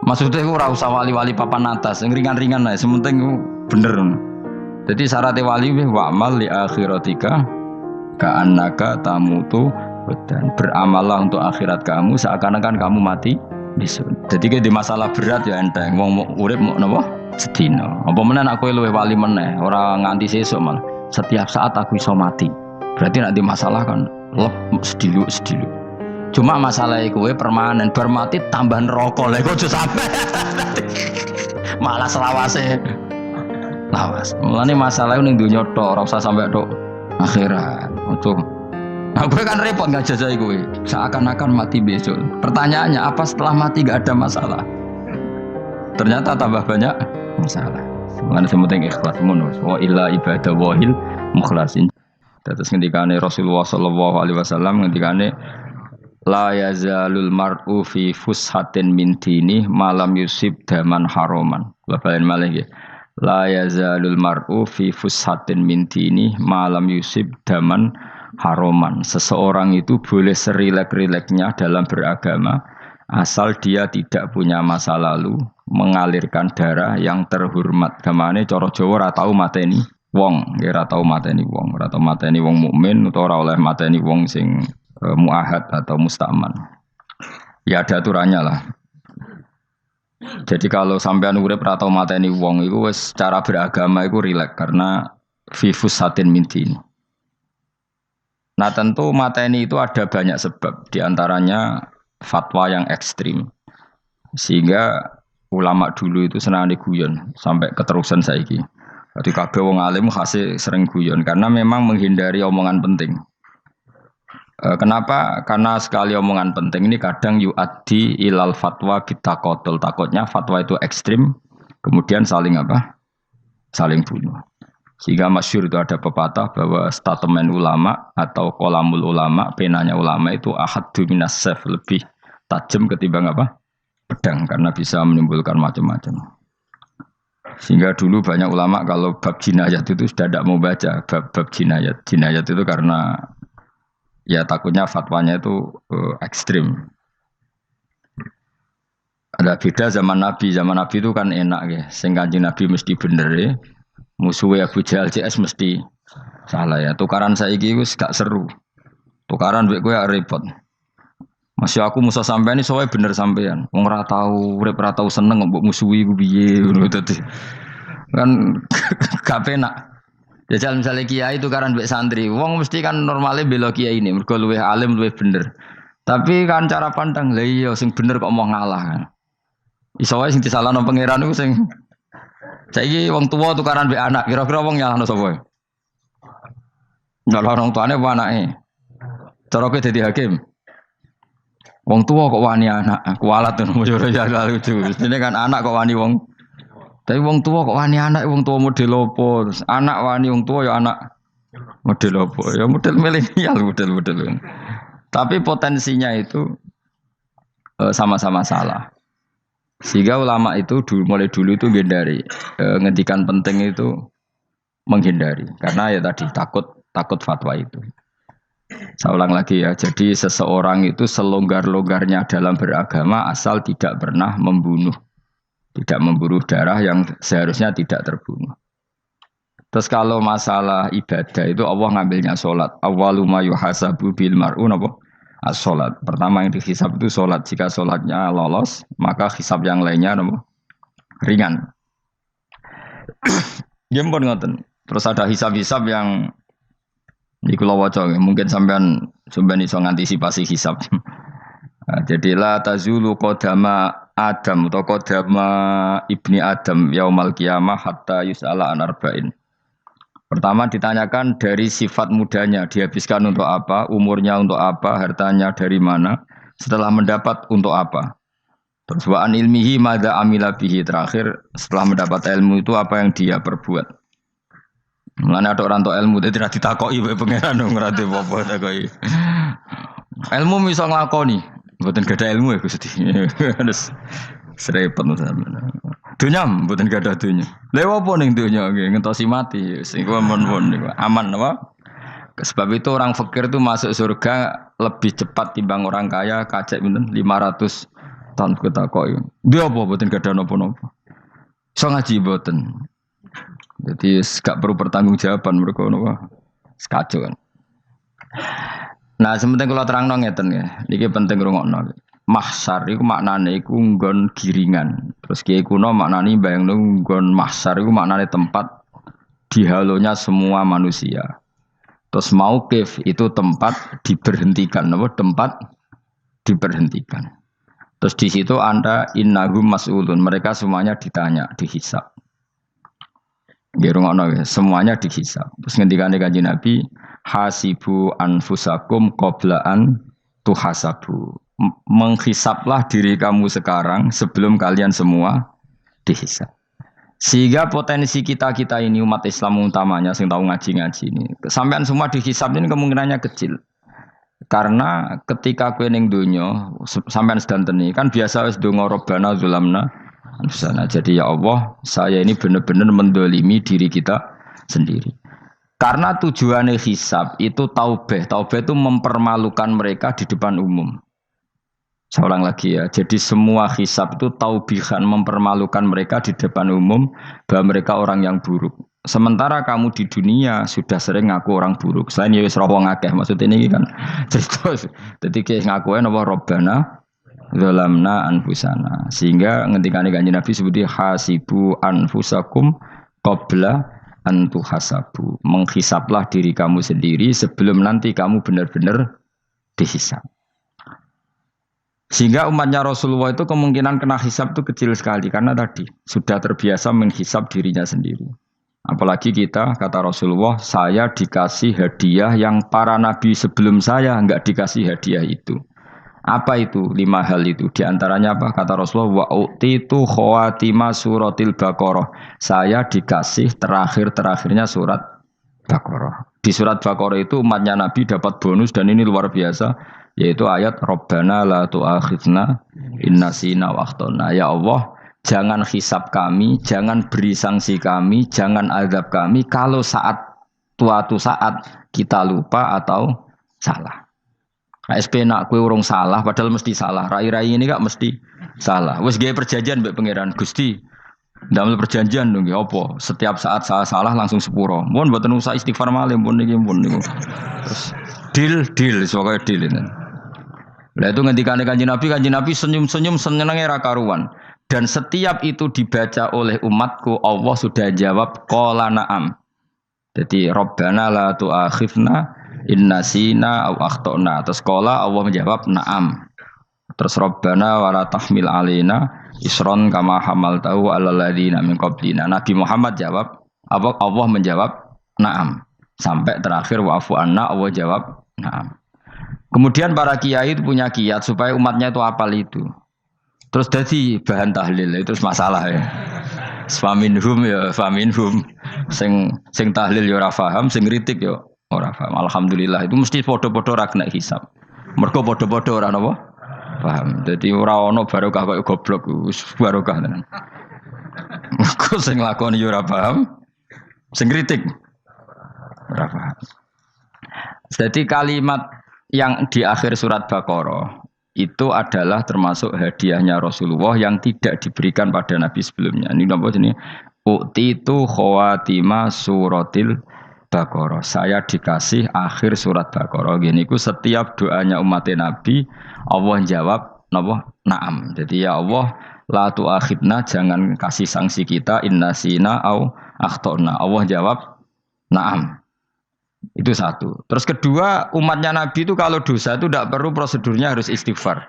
Maksudnya aku ora usah wali-wali papan atas, yang ringan-ringan ae, sementing ku bener. Jadi syarat wali wa amal li akhiratika ka'annaka tamutu dan beramallah untuk akhirat kamu seakan-akan kamu mati besok. Jadi kayak di masalah berat ya enteng, wong mau urip mau napa? Sedina. Apa meneh aku luwih wali meneh, ora nganti sesuk malah. Setiap saat aku iso mati. Berarti nek di masalah kan lep sediluk. Cuma masalah kowe permanen bar mati tambah neraka. Lha kok aja sampe. Malah selawase. Lawas. Mulane masalah ning donya tok, ora usah sampe tok akhirat. Untuk aku kan repot nggak jajah kowe. Seakan-akan mati besok. Pertanyaannya apa setelah mati gak ada masalah? Ternyata tambah banyak masalah. Mulane sementing ikhlas ngono. Wa illa ibadah wahil mukhlasin. Terus ngendikane Rasulullah sallallahu alaihi wasallam ngendikane la yazalul mar'u fi fushatin min dini malam yusib daman haroman. Bapak malih nggih. La yazalul mar'u fi fushatin min dini malam yusib daman haroman. Seseorang itu boleh serilek-rileknya dalam beragama asal dia tidak punya masa lalu mengalirkan darah yang terhormat. Gamane cara Jawa ora tau mateni wong, ora tau mateni wong, ora tau mateni wong mukmin utawa ora oleh mateni wong sing muahad atau mustaman. Ya ada aturannya lah. Jadi kalau sampean urip ora tau mateni wong iku wis cara beragama iku rileks karena fifus satin mintin. Nah tentu mateni itu ada banyak sebab, diantaranya fatwa yang ekstrim. Sehingga ulama dulu itu senang guyon sampai keterusan saiki. Jadi kabeh wong alim khase sering guyon karena memang menghindari omongan penting. Kenapa? Karena sekali omongan penting ini kadang yu'addi ilal fatwa bitaqatul. Takutnya fatwa itu ekstrim, kemudian saling apa? Saling bunuh. Sehingga masyhur itu ada pepatah bahwa statement ulama atau kolamul ulama, penanya ulama itu ahaddu minas sayf, lebih tajam ketimbang apa? Pedang, karena bisa menimbulkan macam-macam. Sehingga dulu banyak ulama kalau bab jinayat itu sudah tidak mau baca bab jinayat. Jinayat itu karena ya takutnya fatwanya itu ekstrim. Ada beda zaman Nabi. Zaman Nabi itu kan enak ya. Sing Kanjeng Nabi mesti bener ya. Musuhnya Abu Jahal CS mesti salah ya. Tukaran saiki wis gak seru. Tukaran mbek kowe repot. Masih aku musuh sampean iki soalnya bener sampean. Wong ora tau urip ora tau seneng mbok musuhi ku piye ngono dadi. Kan gak penak. Ya jal misalnya kiai itu karena mbek santri, wong mesti kan normalnya bela kiai ini, mergo luwih alim luwih bener. Tapi kan cara pandang, lah iya sing bener kok mau ngalah kan. Iso wae sing disalahno pangeran iku sing saiki wong tuwa tukaran mbek anak, kira-kira wong nyalahno sapa? Nyalahno wong tuane apa anake? Cara kowe dadi hakim. Wong tua kok wani anak, kualat tuh mujur ya lucu. Ini kan anak kok wani wong. Tapi wong tua kok wani anak, wong tua model opo. Terus anak wani wong tua ya anak model opo. Ya model milenial model. Tapi potensinya itu sama-sama salah. Sehingga ulama itu mulai dulu itu menghindari ngendikan penting itu menghindari. Karena ya tadi takut fatwa itu. Saya ulang lagi ya, jadi seseorang itu selonggar-longgarnya dalam beragama asal tidak pernah membunuh, tidak memburu darah yang seharusnya tidak terbunuh. Terus kalau masalah ibadah itu Allah ngambilnya sholat. Awwaluma yuhasabu bil mar'un apa? As-sholat. Pertama yang dihisab itu sholat. Jika sholatnya lolos, maka hisab yang lainnya apa? Ringan. Jempol ngoten. Terus ada hisab-hisab yang di kula waca mungkin sampean iso ngantisipasi hisab. Nah, jadilah tazulu qadama Adam atau qadama ibni Adam yaumal qiyamah hatta yus'ala an arba'in. Pertama ditanyakan dari sifat mudanya, dihabiskan untuk apa, umurnya untuk apa, hartanya dari mana, setelah mendapat untuk apa. Terus wa an ilmihi madza amila bihi, terakhir setelah mendapat ilmu itu apa yang dia perbuat. Mulane ada orang tok ilmu dadi ra ditakoki wae pangeran ora ate apa takoki. Ilmu iso nglakoni, mboten gadah ilmu ya Gusti. Terus srepet sampeyan. Dunya mboten gadah dunya. Lha apa ning dunya nggih ngentosi mati sing mon-mon niku aman apa? Sebab itu orang fakir itu masuk surga lebih cepat timbang orang kaya kacek pinten 500 Tan ketakoki. Dia apa boten gadah napa-napa. So ngaji boten. Jadi gak perlu pertanggungjawaban mereka napa. Sekacau kan. Nah, sementing kalau terangno ngeten ya. Iki penting rungokno. Mahsyar iku maknane iku nggon giringan. Terus kiai kuno maknane bayangno nggon mahsyar iku maknane tempat dihalonya semua manusia. Terus mauqif itu tempat diberhentikan, apa? Tempat diberhentikan. Terus di situ Anda innahum mas'ulun, mereka semuanya ditanya, dihisab. Gerungono ya, semuanya dihisab. Terus ngendikane Kanjeng Nabi, hasibu anfusakum qablaan tuhasabu. Menghisablah diri kamu sekarang sebelum kalian semua dihisab. Sehingga potensi kita ini umat Islam utamanya yang tahu ngaji-ngaji ini, sampean semua dihisab ini kemungkinannya kecil. Karena ketika kowe ning donya sampean sedantene kan biasa wis donga Rabbana zulamna anfusana. Jadi ya Allah, saya ini benar-benar mendolimi diri kita sendiri. Karena tujuannya hisab itu taubah. Taubah itu mempermalukan mereka di depan umum. Seorang lagi ya, jadi semua hisab itu taubihan, mempermalukan mereka di depan umum bahwa mereka orang yang buruk. Sementara kamu di dunia sudah sering ngaku orang buruk. Selain ya wis wong akeh, maksud ini kan cerita. Jadi kayak ngakuin apa Rabbana zalamna anfusana. Sehingga ngendikane Kanjeng Nabi sebuti hasibu anfusakum qabla an tuhasabu. Menghisablah diri kamu sendiri sebelum nanti kamu benar-benar dihisab. Sehingga umatnya Rasulullah itu kemungkinan kena hisab itu kecil sekali karena tadi sudah terbiasa menghisab dirinya sendiri. Apalagi kita, kata Rasulullah, saya dikasih hadiah yang para nabi sebelum saya enggak dikasih hadiah itu. Apa itu? 5 hal itu. Di antaranya apa? Kata Rasulullah, wa utitu khawatima suratil Baqarah. Saya dikasih terakhirnya surat Baqarah. Di surat Baqarah itu umatnya Nabi dapat bonus dan ini luar biasa. Yaitu ayat Rabbana la tu'akhidna innasina wa akhtana. Ya Allah, jangan hisab kami, jangan beri sanksi kami, jangan azab kami kalau suatu saat kita lupa atau salah. SP nak kue urung salah padahal mesti salah. Rai-rai ini gak mesti salah. Wes gawe perjanjian mbek pangeran Gusti. Ndamel perjanjian dong ya apa? Setiap saat saya salah langsung sepuro. Mun mboten usah istighfar malih pun niki pun niku. Terus deal soalnya deal ini. Lah itu ngendikane Kanjeng Nabi senyum-senyum senenge ra karuan. Dan setiap itu dibaca oleh umatku, Allah sudah jawab qala na'am. Jadi Rabbana la tu'akhifna in nasina aw akhtana. Terus qala Allah menjawab na'am. Terus Rabbana wa la tahmil alaina isron kama hamaltahu 'alal ladzina min qablina. Nabi Muhammad jawab, Allah menjawab na'am. Sampai terakhir wa'fu anna, Allah jawab na'am. Kemudian para kiai itu punya kiat supaya umatnya itu hafal itu. Terus jadi bahan tahlil itu masalah ya. Faminhum ya faminhum. Sing tahlil ya ora paham, sing kritik ya ora paham. Alhamdulillah itu mesti padha-padha ra kena hisab. Mergo padha-padha ora napa? Paham. Jadi ora ono barokah kaya goblok wis barokah tenan. Mergo sing lakoni ya ora paham, sing kritik ora paham. Jadi kalimat yang di akhir surat Baqarah itu adalah termasuk hadiahnya Rasulullah yang tidak diberikan pada Nabi sebelumnya. Ini apa ini? Utitu khawatima suratil Baqarah. Saya dikasih akhir surat Baqarah. Gini ku setiap doanya umat Nabi Allah jawab napa? Naam. Jadi ya Allah la tu'akhidna, jangan kasih sanksi kita innasina au akhtana. Allah jawab naam. Itu satu. Terus kedua, umatnya Nabi itu kalau dosa itu tidak perlu prosedurnya harus istighfar.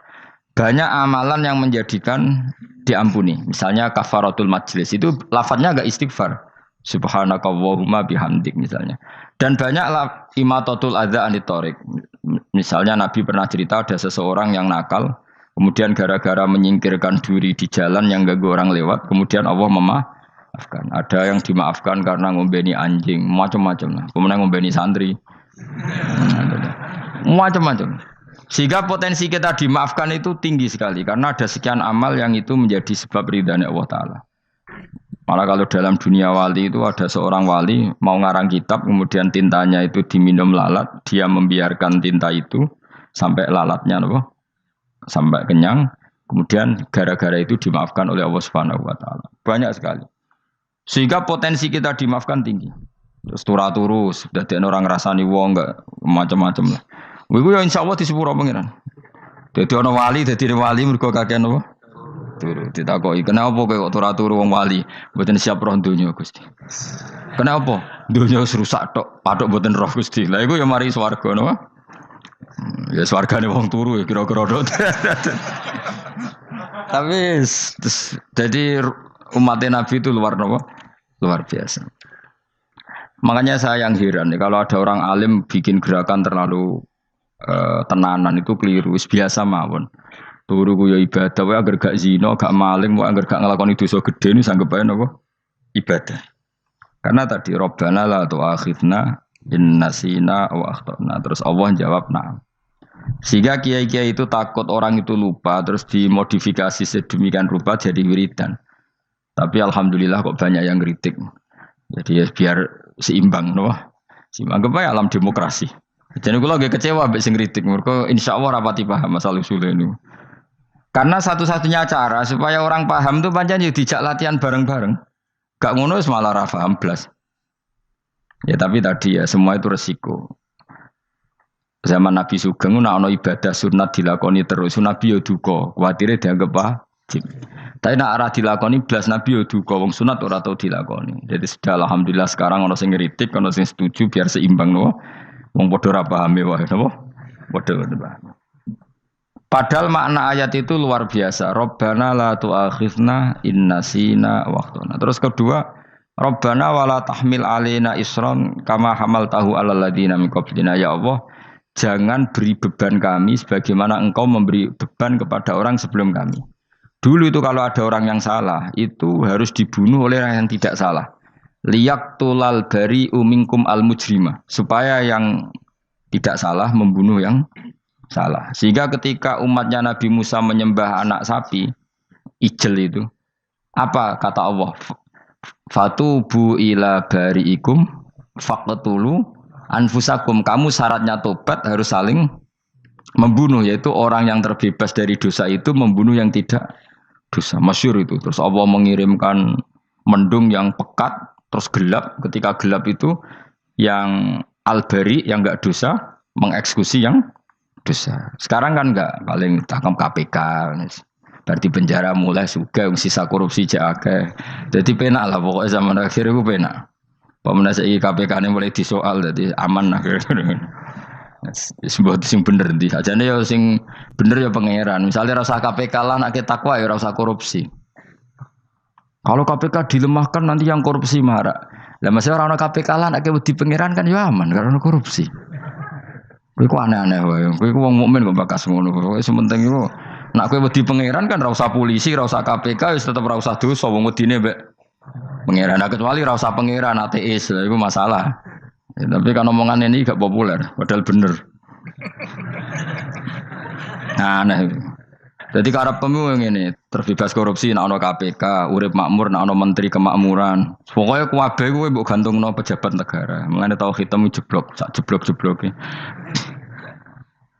Banyak amalan yang menjadikan diampuni. Misalnya kafaratul majlis itu lafadznya enggak istighfar. Subhanakallahumma bihamdik misalnya. Dan banyak imatatul adza anit thoriq. Misalnya Nabi pernah cerita ada seseorang yang nakal, kemudian gara-gara menyingkirkan duri di jalan yang ganggu orang lewat, kemudian Allah memaafkan. Ada yang dimaafkan karena ngombeni anjing, macam-macam lah. Kemudian ngombeni santri, macam-macam. Sehingga potensi kita dimaafkan itu tinggi sekali karena ada sekian amal yang itu menjadi sebab ridhanya Allah Taala. Malah kalau dalam dunia wali itu ada seorang wali mau ngarang kitab, kemudian tintanya itu diminum lalat, dia membiarkan tinta itu sampai lalatnya sampai kenyang. Kemudian gara-gara itu dimaafkan oleh Allah Subhanahu wa taala. Banyak sekali. Sehingga potensi kita dimaafkan tinggi. Terus turu sudah ada orang ngrasani wong enggak macam-macam lah. Iku ya insyaallah disepuro pangeran. Dadi ana wali, dadi wali mergo kakean apa? Turu. Ditakoki, "Kenapa kowe kok turu wong wali? Mboten siap roh donya, Gusti." "Kenapa?" "Donya wis rusak tok, patok mboten roh, Gusti." Lah iku ya mari swarga napa? Ya swargane wong turu ya kira-kira dot. Tapi jadi umat Nabi itu luar biasa. Makanya saya yang heran nih, kalau ada orang alim bikin gerakan terlalu tenanan itu keliru. Biasa mawon. Turu ku ya ibadah, wae agar gak zina, gak maling, wae agar gak nglakoni dosa gedhe ini sanggep ae napa? Ibadah. Karena tadi Rabbana la tu'akhidna in nasina wa akhtana. Terus Allah jawab na'am. Sehingga kiai-kiai itu takut orang itu lupa terus dimodifikasi sedemikian rupa jadi wiridan. Tapi alhamdulillah kok banyak yang kritik. Jadi ya biar seimbang, no? Seimbang apa alam demokrasi. Jadi kalau lagi kecewa ambek sing kritik, mereka insyaallah rapati paham masalah usul ini. Karena satu-satunya cara supaya orang paham itu pancen yo dijak latihan bareng-bareng. Gak ngono wis malah ra paham blas. Ya tapi tadi ya semua itu resiko. Zaman Nabi Sugeng nek ana ibadah sunat dilakoni terus Nabi yo duka, kuwatire dianggap wajib. Tapi nek ora dilakoni blas Nabi yo duka, wong sunat ora tau dilakoni. Jadi sudah alhamdulillah sekarang ana sing ngritik, ana sing setuju biar seimbang no. Wong padha ora paham wae napa? Padha paham. Padahal makna ayat itu luar biasa. Rabbana la tu'akhidna in nasina wa akhtana. Terus kedua, Rabbana wala tahmil alaina isron kama hamaltahu alal ladina min qablina. Ya Allah, jangan beri beban kami sebagaimana Engkau memberi beban kepada orang sebelum kami. Dulu itu kalau ada orang yang salah, itu harus dibunuh oleh orang yang tidak salah. Liyaqtulal bari'u minkum al-mujrima. Supaya yang tidak salah membunuh yang salah. Sehingga ketika umatnya Nabi Musa menyembah anak sapi, ijel itu, apa kata Allah? Fatubu ila bari'ikum faqtulu anfusakum. Kamu syaratnya tobat harus saling membunuh, yaitu orang yang terbebas dari dosa itu membunuh yang tidak dosa. Masyhur itu. Terus Allah mengirimkan mendung yang pekat, terus gelap. Ketika gelap itu yang al-bari yang enggak dosa mengeksekusi yang dosa. Sekarang kan enggak, paling tangkap KPK. Berarti penjara mulai suka, sisa korupsi jake. Jadi penak lah pokoknya zaman akhir itu penak. Pemenang KPK ini mulai disoal, jadi aman lah. Sebuah sing bener di aja nih ya sing bener ya pangeran. Misalnya rasa KPK lah nak takwa ya rasa korupsi. Kalau KPK dilemahkan nanti yang korupsi marah. Lah masih orang KPK lah nak di pangeran kan ya aman karena korupsi. Kowe aneh-aneh wae. Kowe wong mukmin kok bakas ngono. Kowe sementing iku nak kowe wedi pangeran kan ra usah polisi, ra usah KPK wis tetep ra usah dosa wong wedine mbek pangeran. Nah, kecuali ra usah pangeran ateis, iku masalah. Ya, tapi kan omongan ini gak populer, padahal bener. Nah, aneh. Jadi karep pemilu ini terbebas korupsi, nak ono KPK, urip makmur, nak ono menteri kemakmuran. Pokoknya kuwabe kowe mbok gantungno pejabat negara. Mengane tau hitam jeblok, sak jeblok-jebloke.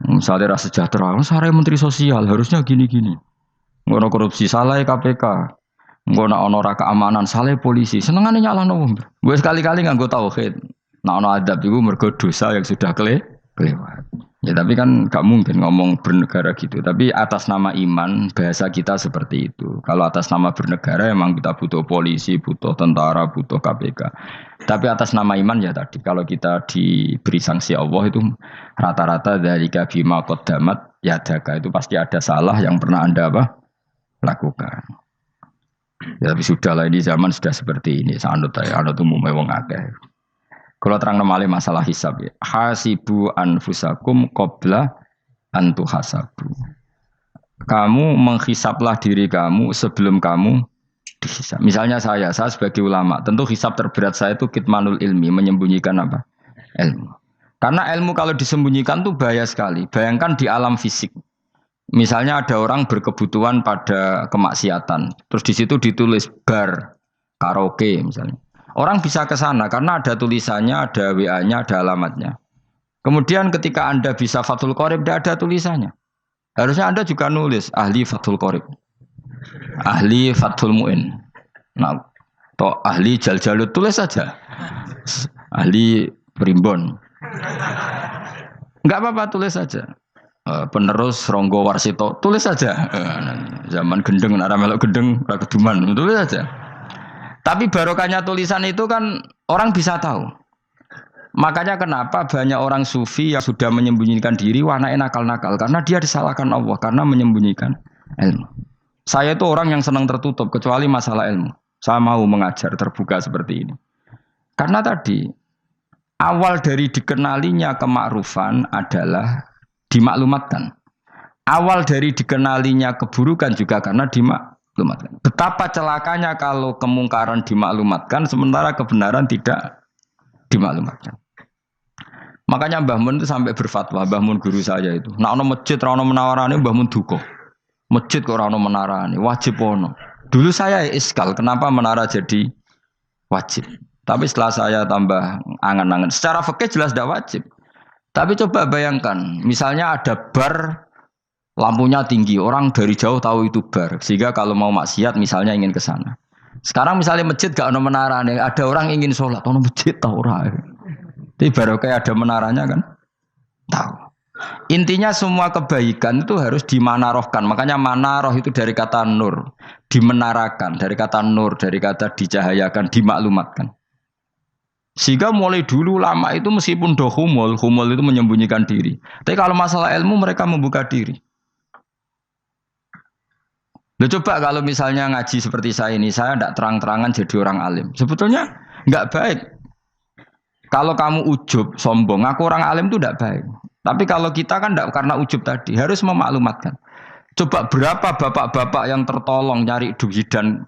Misalnya rasa sejahtera, sare menteri sosial harusnya gini-gini. Ngono korupsi salah KPK. Ngono ono ra keamanan salah polisi. Senengane nyalahno wong. Gue sekali-kali nganggo tauhid. Nah, ono adab itu mergo dosa yang sudah kelewat. Ya tapi kan gak mungkin ngomong bernegara gitu. Tapi atas nama iman bahasa kita seperti itu. Kalau atas nama bernegara emang kita butuh polisi, butuh tentara, butuh KPK. Tapi atas nama iman ya tadi kalau kita diberi sanksi Allah itu rata-rata dari bima qaddamat yadaka itu pasti ada salah yang pernah Anda lakukan. Ya tapi sudahlah ini zaman sudah seperti ini. Anut umumnya wong akeh. Kalau terang nomale masalah hisab ya. Hasibu anfusakum qabla antu hasabu. Kamu menghisablah diri kamu sebelum kamu dihisab. Misalnya saya sebagai ulama, tentu hisab terberat saya itu kitmanul ilmi, menyembunyikan apa? Ilmu. Karena ilmu kalau disembunyikan tuh bahaya sekali. Bayangkan di alam fisik. Misalnya ada orang berkebutuhan pada kemaksiatan, terus di situ ditulis bar karaoke misalnya. Orang bisa ke sana karena ada tulisannya, ada WA-nya, ada alamatnya. Kemudian ketika Anda bisa Fathul Qorib, tidak ada tulisannya. Harusnya Anda juga nulis ahli Fathul Qorib, ahli Fathul Mu'in. Nah, toh ahli Jaljalut tulis saja. Ahli Primbon. Enggak apa-apa tulis saja. Penerus Ronggo Warsito tulis saja. Zaman gendeng nek melok gendeng ora keduman, tulis saja. Tapi barokahnya tulisan itu kan orang bisa tahu. Makanya kenapa banyak orang sufi yang sudah menyembunyikan diri warnanya nakal-nakal karena dia disalahkan Allah karena menyembunyikan ilmu. Saya itu orang yang senang tertutup kecuali masalah ilmu. Saya mau mengajar terbuka seperti ini. Karena tadi awal dari dikenalinya kemakrufan adalah dimaklumatkan. Awal dari dikenalinya keburukan juga karena dimaklumatkan. Betapa celakanya kalau kemungkaran dimaklumatkan sementara kebenaran tidak dimaklumatkan. Makanya Mbah Mun itu sampai berfatwa, Mbah Mun guru saya itu. Nak ono masjid ra ono menawarane Mbah Mun duka. Masjid kok ora ono menarane, wajib ono. Dulu saya iskal, kenapa menara jadi wajib? Tapi setelah saya tambah angan-angan, secara fikih jelas tidak wajib. Tapi coba bayangkan, misalnya ada bar lampunya tinggi, orang dari jauh tahu itu bar, sehingga kalau mau maksiat misalnya ingin ke sana. Sekarang misalnya masjid gak ono menarane, ada orang ingin sholat, ono masjid tahu ora. Tapi baru kayak ada menaranya kan? Tahu. Intinya semua kebaikan itu harus dimanarohkan. Makanya manaroh itu dari kata nur. Dimenarakan. Dari kata nur. Dari kata dicahayakan. Dimaklumatkan. Sehingga mulai dulu lama itu meskipun humul itu menyembunyikan diri. Tapi kalau masalah ilmu mereka membuka diri. Loh, coba kalau misalnya ngaji seperti saya ini. Saya tidak terang-terangan jadi orang alim. Sebetulnya nggak baik. Kalau kamu ujub, sombong, aku orang alim itu tidak baik. Tapi kalau kita kan tidak karena ujub tadi, harus memaklumatkan. Coba berapa bapak-bapak yang tertolong nyari bidan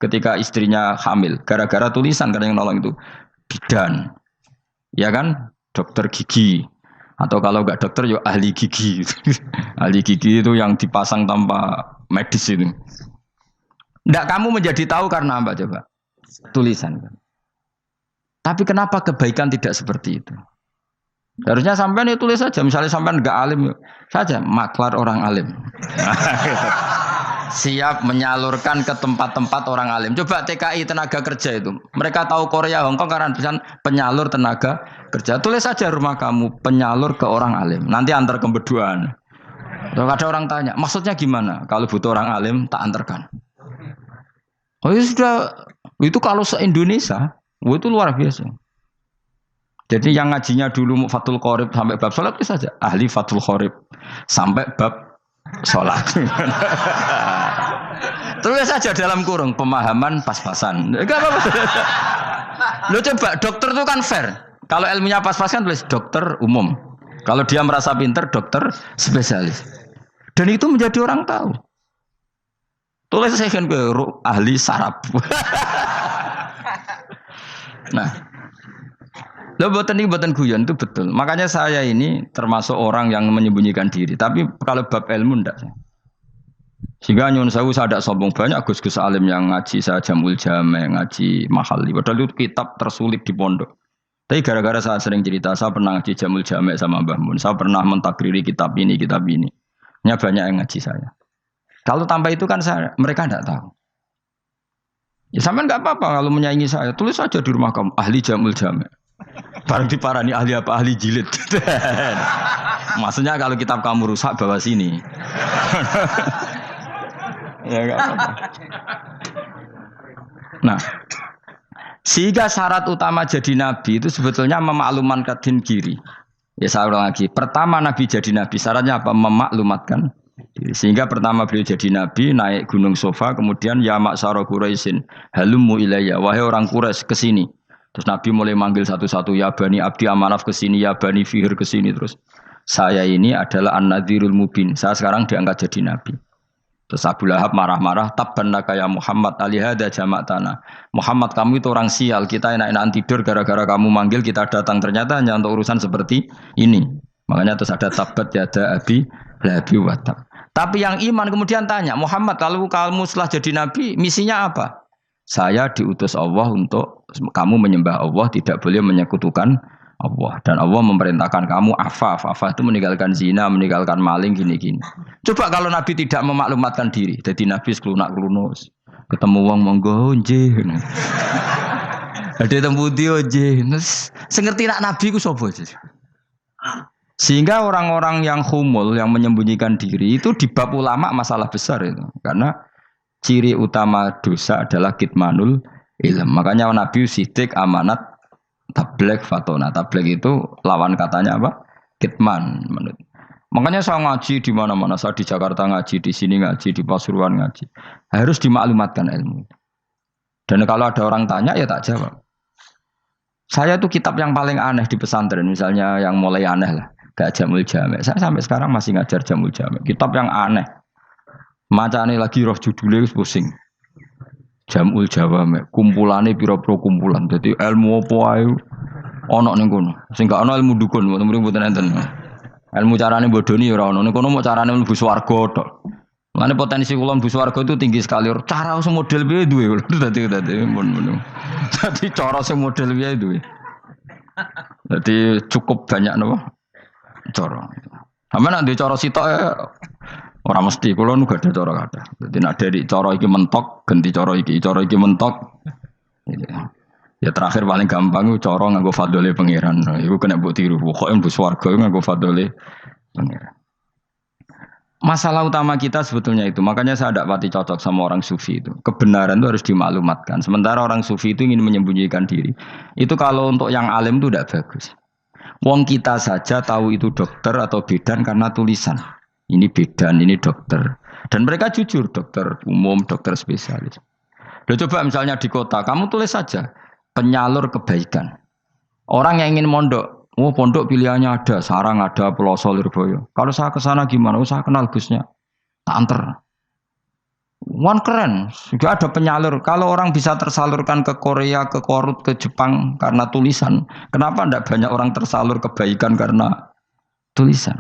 ketika istrinya hamil. Gara-gara tulisan, karena yang nolong itu bidan. Ya kan? Dokter gigi. Atau kalau enggak dokter, ya ahli gigi. Ahli gigi itu yang dipasang tanpa medis itu. Tidak kamu menjadi tahu karena apa coba? Tulisan. Tapi kenapa kebaikan tidak seperti itu? Harusnya sampean itu tulis saja. Misalnya sampean enggak alim saja, maklar orang alim. Siap menyalurkan ke tempat-tempat orang alim. Coba TKI tenaga kerja itu. Mereka tahu Korea, Hongkong karena tulisan penyalur tenaga kerja. Tulis saja rumah kamu penyalur ke orang alim. Nanti antar ke berduaan. Kalau ada orang tanya, maksudnya gimana? Kalau butuh orang alim tak antarkan. Oh ya sudah, itu kalau se-Indonesia. Itu luar biasa. Jadi yang ngajinya dulu Fathul Qorib sampai bab sholat itu saja. Ahli Fathul Qorib sampai bab sholat. Terus saja dalam kurung pemahaman pas-pasan. Enggak apa-apa. Lo coba dokter itu kan fair. Kalau ilmunya pas-pasan tulis dokter umum. Kalau dia merasa pinter dokter spesialis. Dan itu menjadi orang tahu. Tulis saya kan ke ahli saraf. Nah, lo boten guyon itu betul. Makanya saya ini termasuk orang yang menyembunyikan diri. Tapi kalau bab ilmu ndak. Sehingga nyun saya tidak sombong banyak gus-gus alim yang ngaji saya Jamul Jame, ngaji Mahali. Padahal itu kitab tersulit di pondok. Tapi gara-gara saya sering cerita, saya pernah ngaji Jamul Jame sama Mbah Mun. Saya pernah mentakriri kitab ini. Hanya banyak yang ngaji saya. Kalau tanpa itu kan mereka tidak tahu. Ya sama enggak apa-apa kalau menyaingi saya. Tulis saja di rumah kamu ahli Jamul Jame. Barang diparani ahli apa? Ahli jilid. Maksudnya kalau kitab kamu rusak bawa sini. Ya enggak apa-apa. Nah, sehingga syarat utama jadi nabi itu sebetulnya memaklumatkan diri. Ya saya ulang lagi. Pertama nabi jadi nabi syaratnya apa? Memaklumatkan. Sehingga pertama beliau jadi nabi naik gunung Sofa, kemudian ya maksara Quraisyin halummu ilayya, wahai orang Quraisy kesini. Terus nabi mulai manggil satu-satu, ya bani Abdi Amanaf kesini, ya bani Fihr kesini. Terus saya ini adalah an-nadhirul mubin, saya sekarang diangkat jadi nabi. Terus Abu Lahab marah-marah, tabban laka ya Muhammad alihada jama'tana. Muhammad kamu itu orang sial, kita enak-enakan tidur gara-gara kamu manggil kita datang, ternyata hanya untuk urusan seperti ini. Makanya terus ada tabat yada abi labi watab. Tapi yang iman kemudian tanya, Muhammad kalau kamu setelah jadi nabi, misinya apa? Saya diutus Allah untuk kamu menyembah Allah, tidak boleh menyekutukan Allah, dan Allah memerintahkan kamu afaf itu meninggalkan zina, meninggalkan maling gini-gini. Coba kalau Nabi tidak memaklumatkan diri, jadi Nabi seklunak-klunus, ketemu wong monggo nggih. Ada tembu dia nggih. Sengerti nak Nabi ku sapa sih? Sehingga orang-orang yang humul, yang menyembunyikan diri itu di bab ulama masalah besar itu. Karena ciri utama dosa adalah kitmanul ilm. Makanya Nabi sidik amanat tabligh fatona. Tabligh itu lawan katanya apa? Kitman. Makanya saya ngaji di mana-mana. Saya di Jakarta ngaji, di sini ngaji, di Pasuruan ngaji. Harus dimaklumatkan ilmu. Dan kalau ada orang tanya ya tak jawab. Saya tuh kitab yang paling aneh di pesantren. Misalnya yang mulai aneh lah. Gak Jamul Jami'. Saya sampai sekarang masih ngajar Jamul Jami'. Kitab yang aneh. Macane lagi roh judulnya pusing. Jamul Jawami'. Kumpulane pira-pira kumpulan. Jadi ilmu apa ae ana ning kono. Sing gak ana ilmu dukun, mboten enten. Ilmu carane bodoni ora ana. Ning kono mau carane mlebu swarga tok. Mane potensi kula mlebu swarga itu tinggi sekali. Cara sing model piye duwe. Dadi mun. Dadi cara sing model piye duwe. Jadi cukup banyak napa? Cara. Sampe nek ndek cara sitok ora mesti kula nu gak ada cara kathah. Dadi nek dari cara iki mentok ganti cara iki mentok. Ya terakhir paling gampang cara nganggo fadhole pangeran. Iku kena mbok tiru. Pokoke mbok swarga nganggo fadhole pangeran. Masalah utama kita sebetulnya itu. Makanya saya tidak pati cocok sama orang sufi itu. Kebenaran itu harus dimaklumatkan. Sementara orang sufi itu ingin menyembunyikan diri. Itu kalau untuk yang alim itu tidak bagus. Wong kita saja tahu itu dokter atau bidan karena tulisan. Ini bidan, ini dokter. Dan mereka jujur, dokter umum, dokter spesialis. Loh, coba misalnya di kota, kamu tulis saja penyalur kebaikan. Orang yang ingin mondok, pondok pilihannya ada, Sarang ada, Peloso, Lirboyo. Kalau saya ke sana gimana? Saya kenal busnya, tak anter. Wan keren, juga ada penyalur. Kalau orang bisa tersalurkan ke Korea, ke Korut, ke Jepang karena tulisan, kenapa tidak banyak orang tersalur kebaikan karena tulisan?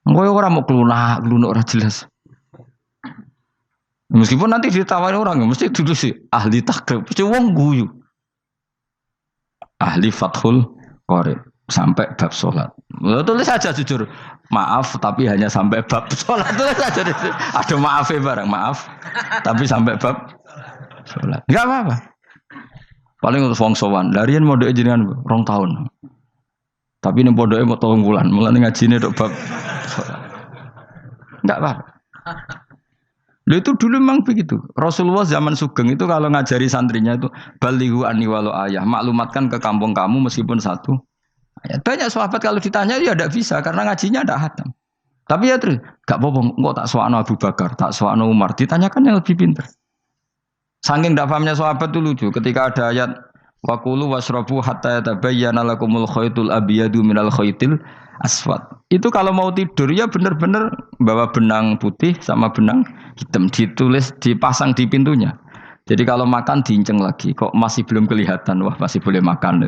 Enggak orang mau kelunak orang jelas. Meskipun nanti ditawari orang, mesti dulu sih ahli takrib, mesti wong guyu, ahli fathul qorib sampai bab sholat. Tulis saja jujur. Maaf, tapi hanya sampai bab sholat. Tulis saja. Ada maafnya bareng, maaf. Tapi sampai bab sholat. Enggak apa-apa. Paling untuk wong sowan. Larian mau doa jenengan 2 tahun. Tapi ini bodohnya mau 3 bulan. Mulai ngajine dok bab sholat. Enggak apa-apa. Lalu itu dulu memang begitu. Rasulullah zaman Sugeng itu kalau ngajari santrinya itu balighu anni walau ayah. Maklumatkan ke kampung kamu meskipun 1 ayat. Banyak sahabat kalau ditanya ya tidak bisa karena ngajinya tidak hatam. Tapi ya terus gak apa-apa, kok tak soal Abu Bakar, tak soal Umar. Ditanyakan yang lebih pintar. Saking tidak pahamnya sahabat itu lucu. Ketika ada ayat Wakulu wasrobu hatta yatabayyana lakumul khaytul abyadu minal khaytil aswad. Itu kalau mau tidur ya benar-benar bawa benang putih sama benang hitam ditulis dipasang di pintunya. Jadi kalau makan diinceng lagi, kok masih belum kelihatan, wah masih boleh makan.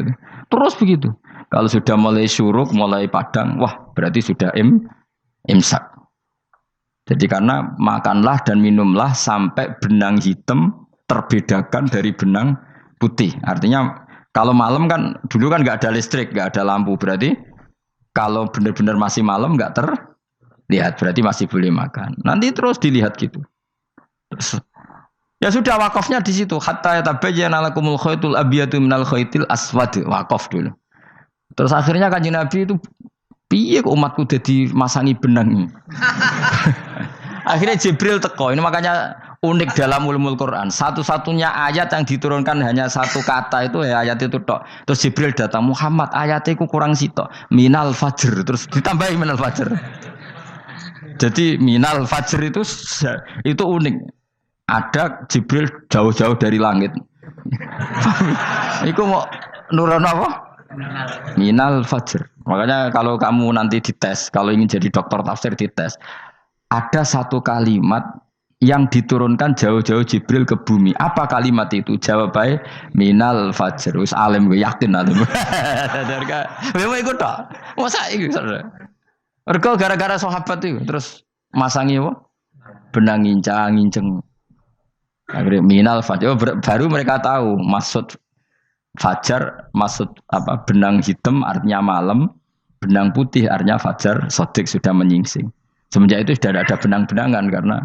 Terus begitu. Kalau sudah mulai syuruk, mulai padang, wah berarti sudah imsak. Jadi karena makanlah dan minumlah sampai benang hitam terbedakan dari benang putih. Artinya kalau malam kan, dulu kan nggak ada listrik, nggak ada lampu. Berarti kalau benar-benar masih malam nggak terlihat, berarti masih boleh makan. Nanti terus dilihat gitu. Terus, ya sudah wakafnya di situ. Hatta yatabayyana lakumul khaytul abyadu minal khaytil aswad. Wakaf dulu. Terus akhirnya Kanjeng Nabi itu piye kok umatku jadi masangi benang. Akhirnya Jibril teko. Ini makanya unik dalam ulumul Quran. Satu-satunya ayat yang diturunkan hanya 1 kata itu ya ayat itu tok. Terus Jibril datang, Muhammad ayatnya ku kurang sitok. Minal fajr. Terus ditambahi minal fajr. Jadi minal fajr itu unik. Ada Jibril jauh-jauh dari langit. Iku mau nurun apa? Minal fajr. Makanya kalau kamu nanti dites, kalau ingin jadi dokter tafsir dites, ada 1 kalimat yang diturunkan jauh-jauh Jibril ke bumi. Apa kalimat itu? Jawabannya minal fajr. Wis alim gue yakin alim. Memang ikut tak? Masa itu? Mereka gara-gara sahabat itu terus masangi apa? Benang ngincang. Akhirnya minal fajr. Baru mereka tahu maksud fajar maksud apa? Benang hitam artinya malam, benang putih artinya fajar sodik sudah menyingsing. Semenjak itu sudah ada benang-benangan karena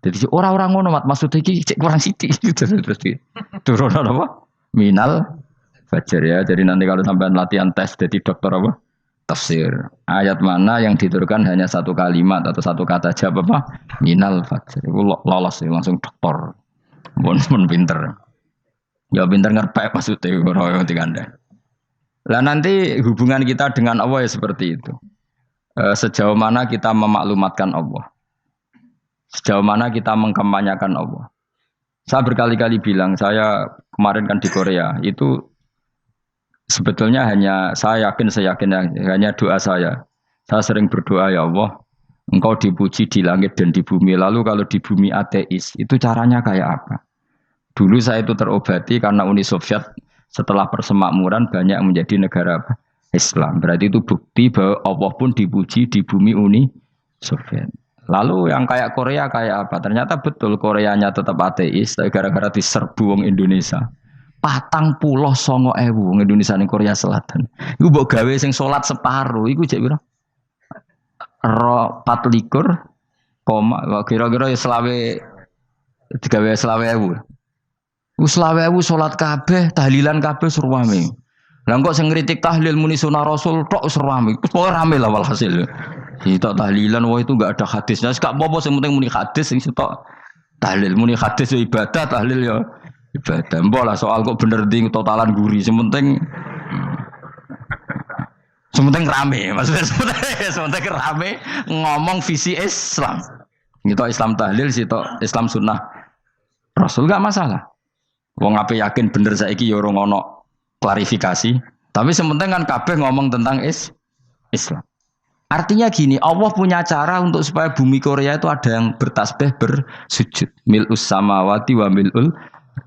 jadi orang-orang ngono mat maksudnya iki kurang sithik gitu terus turun apa? Minal fajar ya. Jadi nanti kalau sampai latihan tes jadi dokter apa? Tafsir. Ayat mana yang diturunkan hanya satu kalimat atau satu kata jawab apa? Minal fajar. Itu lolos langsung dokter. Pun pinter. Ya pinter ngerpek maksudnya orang tinggal. Lah nanti hubungan kita dengan Allah ya seperti itu. Sejauh mana kita memaklumatkan Allah. Sejauh mana kita mengkampanyakan Allah. Saya berkali-kali bilang, saya kemarin kan di Korea, itu sebetulnya saya yakin hanya doa saya. Saya sering berdoa, ya Allah, Engkau dipuji di langit dan di bumi. Lalu kalau di bumi ateis, itu caranya kayak apa? Dulu saya itu terobati karena Uni Soviet setelah persemakmuran banyak menjadi negara Islam. Berarti itu bukti bahwa Allah pun dipuji di bumi Uni Soviet. Lalu yang kayak Korea kayak apa? Ternyata betul Koreanya tetap ateis, tapi gara-gara diserbu wong Indonesia. 49.000 wong Indonesia ning Korea Selatan. Iku mbok gawe sing salat separuh, iku jek pira? 24, kira-kira ya selawe digawe 20.000. Wis 20.000 salat kabeh, tahlilan kabeh surwame. Lah kok sing ngritik tahlil muni sunah Rasul tok surwame. Pokoke rame lah walhasil. Itu tahlilan wah itu enggak ada hadisnya. Enggak apa-apa sing penting muni hadis sing sitok tahlil muni hadis ya ibadah, tahlil ya ibadah. Mbok lah soal kok bener ding totalan guri sing penting rame. Maksudnya sementing rame ngomong visi Islam. Gitu Islam tahlil sitok Islam sunnah Rasul enggak masalah. Wong ape yakin bener saiki ya ora ono klarifikasi. Tapi sementing kan kabeh ngomong tentang Islam. Artinya gini, Allah punya cara untuk supaya bumi Korea itu ada yang bertasbih bersujud. Mil'us samawati wa mil'ul.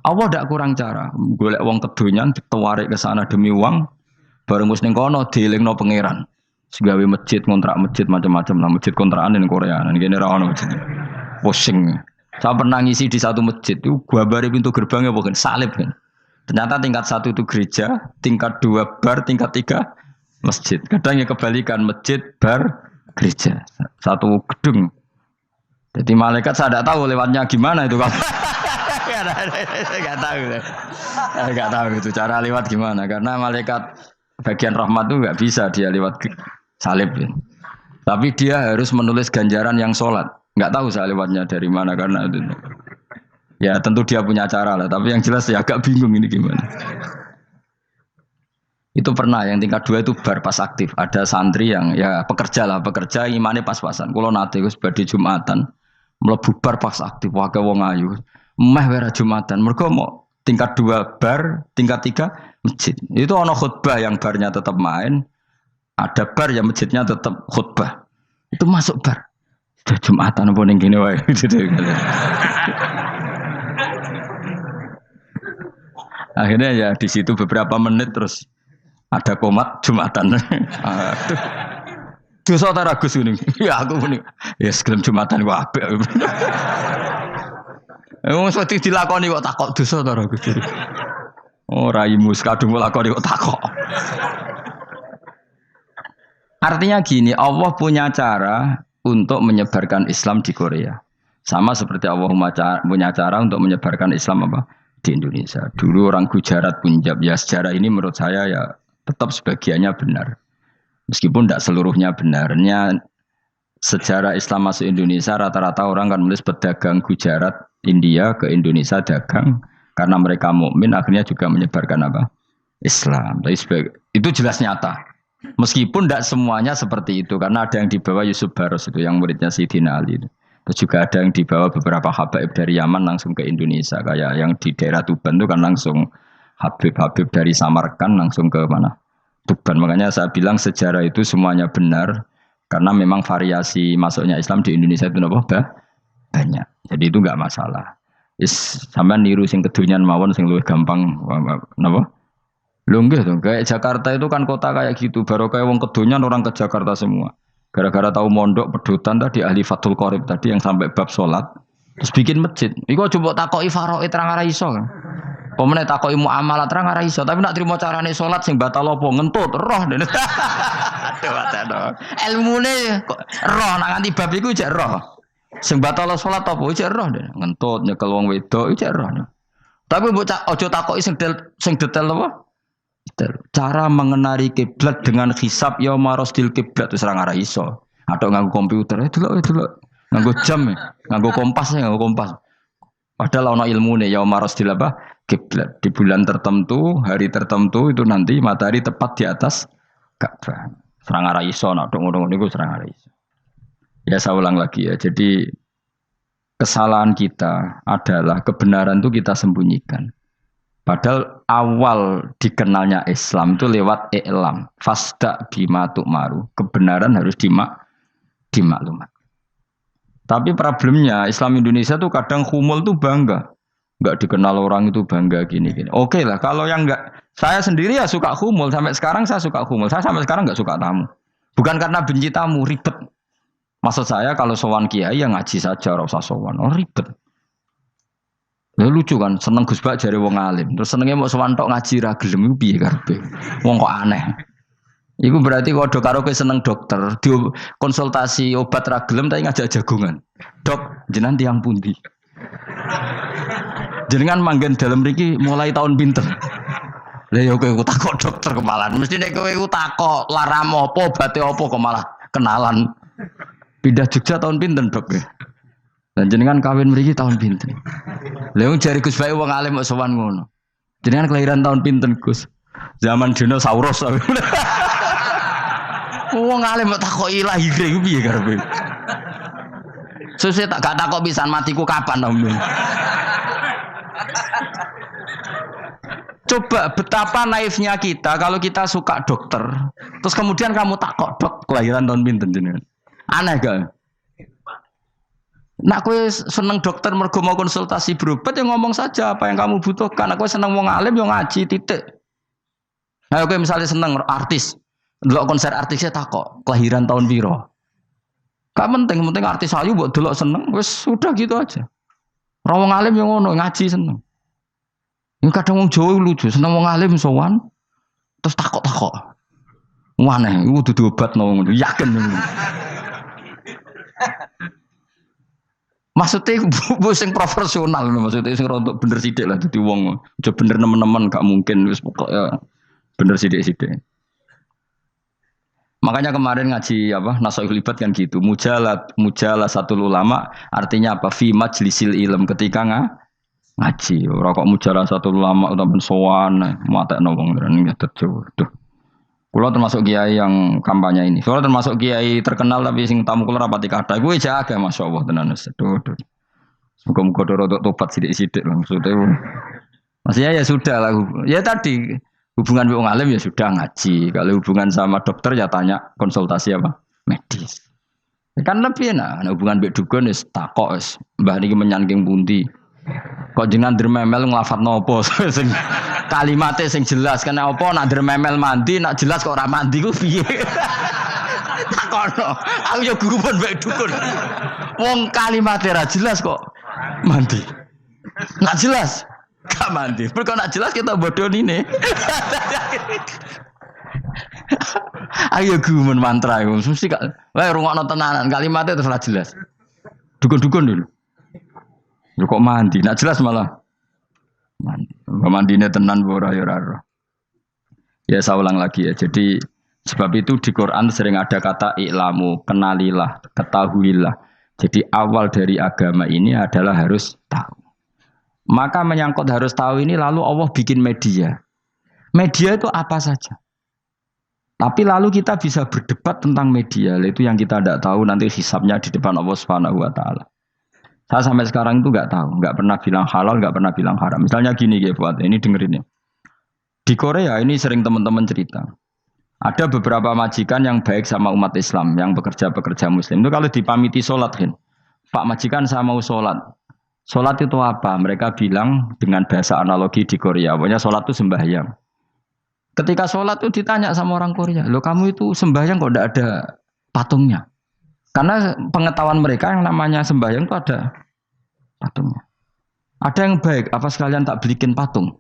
Allah tidak kurang cara. Golek wong kedonyan ditawarik ke sana demi uang. Bareng wis ning kono dielingno pangeran. Segawe masjid, kontrak masjid macam-macam lah, masjid kontrakan ning Korea. Nang kene ra ono masjid. Pusing. Saya pernah ngisi di satu masjid itu gambare pintu gerbangnya bukan salib kan. Ternyata tingkat 1 itu gereja, tingkat 2 bar, tingkat 3 masjid. Kadang ya kebalikan masjid, bar, gereja. Satu gedung. Jadi malaikat saya tidak tahu lewatnya gimana itu. Enggak tahu itu cara lewat gimana. Karena malaikat bagian rahmat itu enggak bisa dia lewat salib. Tapi dia harus menulis ganjaran yang sholat. Enggak tahu saya lewatnya dari mana karena itu. Ya tentu dia punya cara lah. Tapi yang jelas ya agak bingung ini gimana. Itu pernah yang tingkat 2 itu bar pas aktif. Ada santri yang ya pekerja imannya pas-pasan. Kalau nanti gus badhe Jumatan mlebu bar pas aktif wae wong ayu. Meh wera Jumatan. Mergo mau tingkat 2 bar, tingkat 3 masjid. Itu ana khutbah yang barnya tetap main. Ada bar yang masjidnya tetap khutbah. Itu masuk bar. Sudah Jumatan apa ning kene wae. Akhirnya ya di situ beberapa menit terus ada komat Jumatan. Dosa ta Gus ini. Ya aku muni. Ya segelem Jumatan ku apik. Wong wedi dilakoni kok takok dosa ta Gus. Oh raimu kadung lakoni kok takok. Artinya gini, Allah punya cara untuk menyebarkan Islam di Korea. Sama seperti Allah punya cara untuk menyebarkan Islam apa di Indonesia. Dulu orang Gujarat, Punjab ya sejarah ini menurut saya ya tetap sebagiannya benar. Meskipun tidak seluruhnya benarnya sejarah Islam masuk Indonesia rata-rata orang kan menulis pedagang Gujarat, India ke Indonesia dagang karena mereka mukmin akhirnya juga menyebarkan apa? Islam. Itu jelas nyata. Meskipun tidak semuanya seperti itu karena ada yang dibawa Yusuf Baros itu yang muridnya Sayyidina Ali. Terus juga ada yang dibawa beberapa habaib dari Yaman langsung ke Indonesia kayak yang di daerah Tuban itu kan langsung Habib dari Samarkand langsung ke mana? Tuban. Makanya saya bilang sejarah itu semuanya benar karena memang variasi masuknya Islam di Indonesia itu banyak. Jadi itu enggak masalah. Sampean niru sing kedonyan mawon sing luwih gampang napa? Lho nggih to, kayak Jakarta itu kan kota kayak gitu, baru kayak wong kedonyan orang ke Jakarta semua. Gara-gara tahu mondok pedutan tadi ahli Fathul Qorib tadi yang sampai bab salat terus bikin masjid. Iku coba takoki faraid terang ora iso kan. Pemene takoki muamalah terang ora iso, tapi nak trimo carane salat sing batal apa ngentut roh dene. Aduh. Ilmune kok roh nak nganti bab iku jek roh. Sing batal salat apa jek roh dene. Ngentut nyekel wong wedok jek roh. Tapi mbok aja takoki sing detail apa? Cara mengenali kiblat dengan hisab ya marosdil kiblat wis ora iso. Atau nganggo komputer, delok. Nganggo jam, nganggo kompas. Padahal ana ilmune ya marosdil apa? Kiblat. Di bulan tertentu, hari tertentu itu nanti matahari tepat di atas Ka'bah. Serang arah iso, nak ngono niku serang arah iso. Ya saya ulang lagi ya. Jadi kesalahan kita adalah kebenaran itu kita sembunyikan. Padahal awal dikenalnya Islam itu lewat i'lam. Fasda bima tu'maru. Kebenaran harus dimaklumat. Tapi problemnya Islam Indonesia tuh kadang humul tuh bangga. Enggak dikenal orang itu bangga gini. Oke lah, kalau yang enggak, saya sendiri ya suka humul. Sampai sekarang saya suka humul. Saya sampai sekarang enggak suka tamu. Bukan karena benci tamu, ribet. Maksud saya kalau sowan kiai ya ngaji saja, ora usah sowan. Oh ribet. Ya lucu kan, seneng Gus Bak jare wong alim. Terus senenge mau sowan tok ngaji ra gelem iku piye karepe. Wong kok aneh. Iku berarti kalau karo kowe seneng dokter, di konsultasi obat ra gelem tapi ngajak jagongan. Dok, jenengan tiyang pundi? Jenengan manggen dalem mriki mulai tahun pinten? Lah ya kowe takok dokter kemalan. Mesti nek kowe takok laram apa, obate apa kok malah kenalan. Pindah Jogja tahun pinten, Dok? Dan jenengan kawin mriki tahun pinten? Lah wong jare Gus Bae wong alim kok sowan ngono. Jenengan kelahiran tahun pinten, Gus? Zaman dinosaurus. Wong alim kok takoki lahire iku piye karepe? Sesuk gak takok pisan matiku kapan, Om. Coba betapa naifnya kita kalau kita suka dokter, terus kemudian kamu takok, Dok, kelahiran tahun pinten jenengan? Aneh gak? Nak kowe seneng dokter mergo mau konsultasi berobat ya ngomong saja apa yang kamu butuhkan. Nak kowe seneng wong alim yo ngaji titik. Nah, kowe misalnya seneng artis, delok konser artisnya takok, kelahiran tahun piro? Gak penting artis ayu mbok delok seneng, wis sudah gitu aja. Ora wong alim yo ngono, ngaji seneng. Ini kadang wong Jawa lucu, seneng wong alim sowan terus takok-takok. Waneh, iku dudu obatno ngono, yakin. Maksudnya bu sing profesional, maksudnya sing rontok bener sithik lah dadi wong. Aja bener nemen-nemen gak mungkin wis pokoknya bener sithik-sithik. Makanya kemarin ngaji apa Nasaihul Ibad kan gitu. Mujalah satu ulama artinya apa? Fi majlisil ilm ketika ngaji. Ora kok mujalah satu ulama utawa sowan matekno wong ngene tejo. Duh. Kula termasuk kiai yang kampanye ini. Soalnya termasuk kiai terkenal tapi sing tamu kula rapati kathah. Kuwi jaga masyaallah tenan wis. Duh. Muga-muga rodok tobat sithik-sithik lho maksudnya. Maksudnya ya sudah lah. Ya tadi hubungan wong alim ya sudah ngaji. Kalau hubungan sama dokter ya tanya konsultasi apa? Medis. Kan lebih enak. Nah, hubungan mbek dukun wis takok wis. Mbah niki menyangking pundi? Kok jenengan dermemel nglafadzno apa sing kalimate sing jelas kena apa nak dermemel mandi nak jelas kok ora mandi ku piye? Takono. Aku ya guru pun mbek dukun. Wong kalimate ra jelas kok mandi. Nak jelas gak mandi. Mergo nak jelas kita bodoh nine. Ayo gumun mantra iku mesti gak wae rungokno tenanan kalimate terus ora jelas. Dukun-dukun dulu. Yo kok mandi, nak jelas malah mandi. Mandine tenan ora ya ora. Ya saya ulang lagi ya. Jadi sebab itu di Quran sering ada kata i'lamu, kenalilah, ketahuilah. Jadi awal dari agama ini adalah harus tahu. Maka menyangkut harus tahu ini lalu Allah bikin media. Media itu apa saja. Tapi lalu kita bisa berdebat tentang media. Itu yang kita tidak tahu nanti hisabnya di depan Allah Subhanahu wa taala. Saya sampai sekarang itu nggak tahu, nggak pernah bilang halal, nggak pernah bilang haram. Misalnya gini ya buat ini dengerin ya. Di Korea ini sering teman-teman cerita. Ada beberapa majikan yang baik sama umat Islam, yang bekerja Muslim. Itu kalau dipamiti sholat kan, Pak majikan saya mau sholat. Sholat itu apa? Mereka bilang dengan bahasa analogi di Korea, pokoknya sholat itu sembahyang. Ketika sholat itu ditanya sama orang Korea, loh kamu itu sembahyang kok tidak ada patungnya? Karena pengetahuan mereka yang namanya sembahyang itu ada patungnya. Ada yang baik, apa sekalian tak belikin patung?